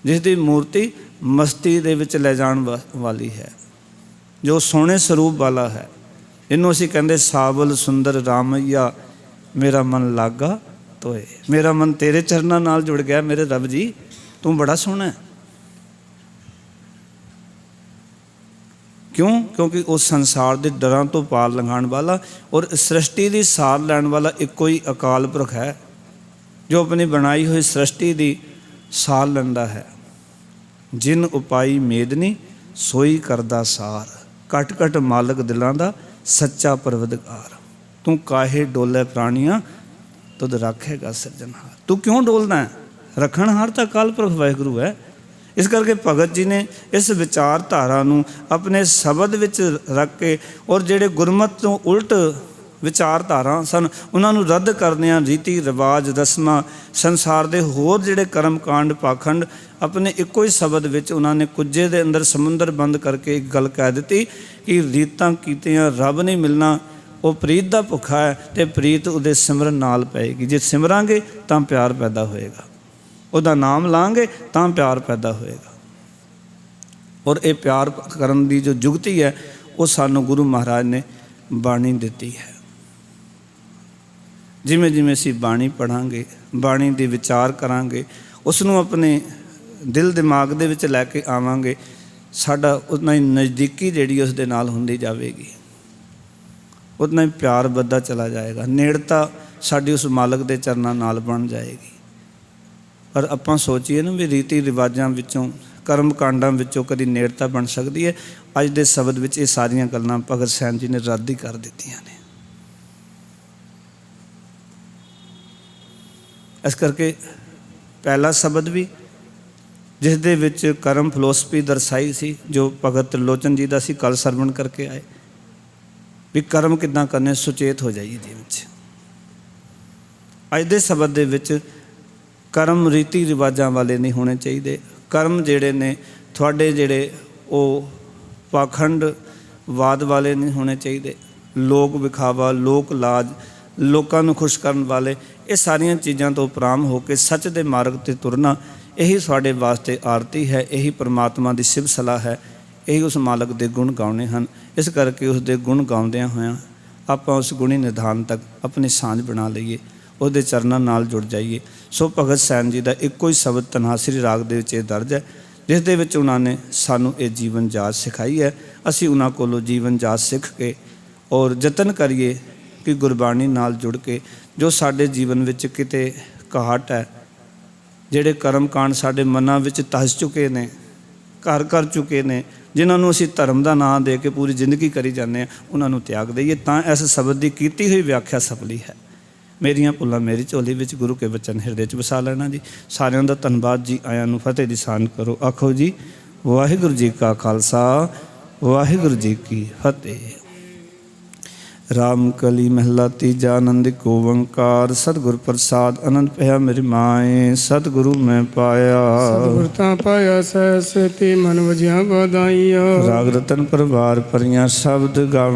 जिसकी मूर्ति मस्ती दे विच ले जाण वाली है, जो सोहणे स्वरूप वाला है। इनू असीं कहंदे सावल सुंदर रामैया मेरा मन लागा तोए। मेरा मन तेरे चरनां नाल जुड़ गया मेरे रब जी, तू बड़ा सोहना है। क्यों? क्योंकि उस संसार के डरां तो पार लंघाण वाला और सृष्टि की सार लैण वाला एको ही अकाल पुरख है, जो अपनी बनाई हुई सृष्टि की सार लैंदा है। जिन उपाई मेदनी सोई करदा सार, घट घट मालक दिलां दा सच्चा परवदगार। तू काहे डोले प्राणियां तुद राखेगा सिरजनहार। तू क्यों डोलना है? रखणहार तो अकाल पुरख वाहिगुरू है। इस करके भगत जी ने इस विचारधारा नूं अपने शब्द विच रख के और जिहड़े गुरमत तो उल्ट विचारधारा सन उन्होंने रद्द करदिआं रीति रिवाज रस्मां संसार के होर जिहड़े कर्म कांड पाखंड अपने एको ही शब्द विच उन्होंने कुजे दे अंदर समुंदर बंद करके एक गल कह दी कि रीतां कीतियां रब नहीं मिलना, वो प्रीत का भुखा है तो प्रीत उहदे सिमरन नाल पैगी। जे सिमरांगे तां प्यार पैदा होएगा, उसदा नाम लांगे तां प्यार पैदा होएगा। और ये प्यार करन दी जो जुगती है वो सानू गुरु महाराज ने बाणी दिती है। ਜਿਵੇਂ ਜਿਵੇਂ ਅਸੀਂ ਬਾਣੀ ਪੜ੍ਹਾਂਗੇ, ਬਾਣੀ ਦੇ ਵਿਚਾਰ ਕਰਾਂਗੇ, ਉਸ ਨੂੰ ਆਪਣੇ ਦਿਲ ਦਿਮਾਗ ਦੇ ਵਿੱਚ ਲੈ ਕੇ ਆਵਾਂਗੇ, ਸਾਡਾ ਉਤਨਾ ਹੀ ਨਜ਼ਦੀਕੀ ਜਿਹੜੀ ਉਸ ਦੇ ਨਾਲ ਹੁੰਦੀ ਜਾਵੇਗੀ, ਉਤਨਾ ਹੀ ਪਿਆਰ ਵੱਧਦਾ ਚਲਾ ਜਾਏਗਾ, ਨੇੜਤਾ ਸਾਡੀ ਉਸ ਮਾਲਕ ਦੇ ਚਰਨਾਂ ਨਾਲ ਬਣ ਜਾਏਗੀ। ਪਰ ਆਪਾਂ ਸੋਚੀਏ ਨਾ ਵੀ ਰੀਤੀ ਰਿਵਾਜਾਂ ਵਿੱਚੋਂ, ਕਰਮ ਕਾਂਡਾਂ ਵਿੱਚੋਂ ਕਦੀ ਨੇੜਤਾ ਬਣ ਸਕਦੀ ਹੈ? ਅੱਜ ਦੇ ਸ਼ਬਦ ਵਿੱਚ ਇਹ ਸਾਰੀਆਂ ਗੱਲਾਂ ਭਗਤ ਸੈਨ ਜੀ ਨੇ ਰੱਦ ਹੀ ਕਰ ਦਿੱਤੀਆਂ ਨੇ। ਇਸ ਕਰਕੇ ਪਹਿਲਾ ਸ਼ਬਦ ਵੀ ਜਿਸ ਦੇ ਵਿੱਚ ਕਰਮ ਫਿਲੋਸਫੀ ਦਰਸਾਈ ਸੀ, ਜੋ ਭਗਤ ਲੋਚਨ ਜੀ ਦਾ ਅਸੀਂ ਕੱਲ੍ਹ ਸਰਵਣ ਕਰਕੇ ਆਏ, ਵੀ ਕਰਮ ਕਿੱਦਾਂ ਕਰਨੇ, ਸੁਚੇਤ ਹੋ ਜਾਈਏ ਜੀਵਨ 'ਚ। ਅੱਜ ਦੇ ਸ਼ਬਦ ਦੇ ਵਿੱਚ ਕਰਮ ਰੀਤੀ ਰਿਵਾਜਾਂ ਵਾਲੇ ਨਹੀਂ ਹੋਣੇ ਚਾਹੀਦੇ। ਕਰਮ ਜਿਹੜੇ ਨੇ ਤੁਹਾਡੇ ਜਿਹੜੇ ਉਹ ਪਾਖੰਡਵਾਦ ਵਾਲੇ ਨਹੀਂ ਹੋਣੇ ਚਾਹੀਦੇ, ਲੋਕ ਵਿਖਾਵਾ, ਲੋਕ ਲਾਜ, ਲੋਕਾਂ ਨੂੰ ਖੁਸ਼ ਕਰਨ ਵਾਲੇ, ਇਹ ਸਾਰੀਆਂ ਚੀਜ਼ਾਂ ਤੋਂ ਉਪਰਾਮ ਹੋ ਕੇ ਸੱਚ ਦੇ ਮਾਰਗ 'ਤੇ ਤੁਰਨਾ, ਇਹੀ ਸਾਡੇ ਵਾਸਤੇ ਆਰਤੀ ਹੈ, ਇਹੀ ਪਰਮਾਤਮਾ ਦੀ ਸਿਫਤ ਸਲਾਹ ਹੈ, ਇਹੀ ਉਸ ਮਾਲਕ ਦੇ ਗੁਣ ਗਾਉਣੇ ਹਨ। ਇਸ ਕਰਕੇ ਉਸ ਦੇ ਗੁਣ ਗਾਉਂਦਿਆਂ ਹੋਇਆਂ ਆਪਾਂ ਉਸ ਗੁਣੀ ਨਿਧਾਨ ਤੱਕ ਆਪਣੀ ਸਾਂਝ ਬਣਾ ਲਈਏ, ਉਹਦੇ ਚਰਨਾਂ ਨਾਲ ਜੁੜ ਜਾਈਏ। ਸੋ ਭਗਤ ਸੈਨ ਜੀ ਦਾ ਇੱਕੋ ਹੀ ਸ਼ਬਦ ਧਨਾਸਰੀ ਰਾਗ ਦੇ ਵਿੱਚ ਇਹ ਦਰਜ ਹੈ, ਜਿਸ ਦੇ ਵਿੱਚ ਉਹਨਾਂ ਨੇ ਸਾਨੂੰ ਇਹ ਜੀਵਨ ਜਾਚ ਸਿਖਾਈ ਹੈ। ਅਸੀਂ ਉਹਨਾਂ ਕੋਲੋਂ ਜੀਵਨ ਜਾਚ ਸਿੱਖ ਕੇ ਔਰ ਯਤਨ ਕਰੀਏ ਕਿ ਗੁਰਬਾਣੀ ਨਾਲ ਜੁੜ ਕੇ ਜੋ ਸਾਡੇ ਜੀਵਨ ਵਿੱਚ ਕਿਤੇ ਘਾਟ ਹੈ, ਜਿਹੜੇ ਕਰਮ ਕਾਂਡ ਸਾਡੇ ਮਨਾਂ ਵਿੱਚ ਧਸ ਚੁੱਕੇ ਨੇ, ਘਰ ਕਰ ਚੁੱਕੇ ਨੇ, ਜਿਨ੍ਹਾਂ ਨੂੰ ਅਸੀਂ ਧਰਮ ਦਾ ਨਾਂ ਦੇ ਕੇ ਪੂਰੀ ਜ਼ਿੰਦਗੀ ਕਰੀ ਜਾਂਦੇ ਹਾਂ, ਉਹਨਾਂ ਨੂੰ ਤਿਆਗ ਦਈਏ, ਤਾਂ ਇਸ ਸ਼ਬਦ ਦੀ ਕੀਤੀ ਹੋਈ ਵਿਆਖਿਆ ਸਫਲੀ ਹੈ। ਮੇਰੀਆਂ ਭੁੱਲਾਂ ਮੇਰੀ ਝੋਲੀ ਵਿੱਚ, ਗੁਰੂ ਕੇ ਬਚਨ ਹਿਰਦੇ 'ਚ ਵਸਾ ਲੈਣਾ ਜੀ। ਸਾਰਿਆਂ ਦਾ ਧੰਨਵਾਦ ਜੀ। ਆਇਆਂ ਨੂੰ ਫਤਿਹ ਦੀ ਸਾਂਝ ਕਰੋ। ਆਖੋ ਜੀ ਵਾਹਿਗੁਰੂ ਜੀ ਕਾ ਖਾਲਸਾ, ਵਾਹਿਗੁਰੂ ਜੀ ਕੀ ਫਤਿਹ। ਰਾਮ ਕਲੀ ਮਹਿਲਾ ਤੀਜਾ। ਆਨੰਦ ਏਕ ਓੰਕਾਰ ਸਤਿਗੁਰ ਪ੍ਰਸਾਦ। ਆਨੰਦ ਭਇਆ ਮੇਰੀ ਮਾਏ, ਸਤਿਗੁਰੂ ਮੈਂ ਪਾਇਆ। ਸਤਿਗੁਰ ਤਾਂ ਪਾਇਆ ਸਹਿ ਤੇ ਮਨ ਵਜਿਆ ਵਧਾਈਆ। ਰਾਗ ਰਤਨ ਪਰਵਾਰ ਭਰੀਆਂ ਸ਼ਬਦ ਗਾਵ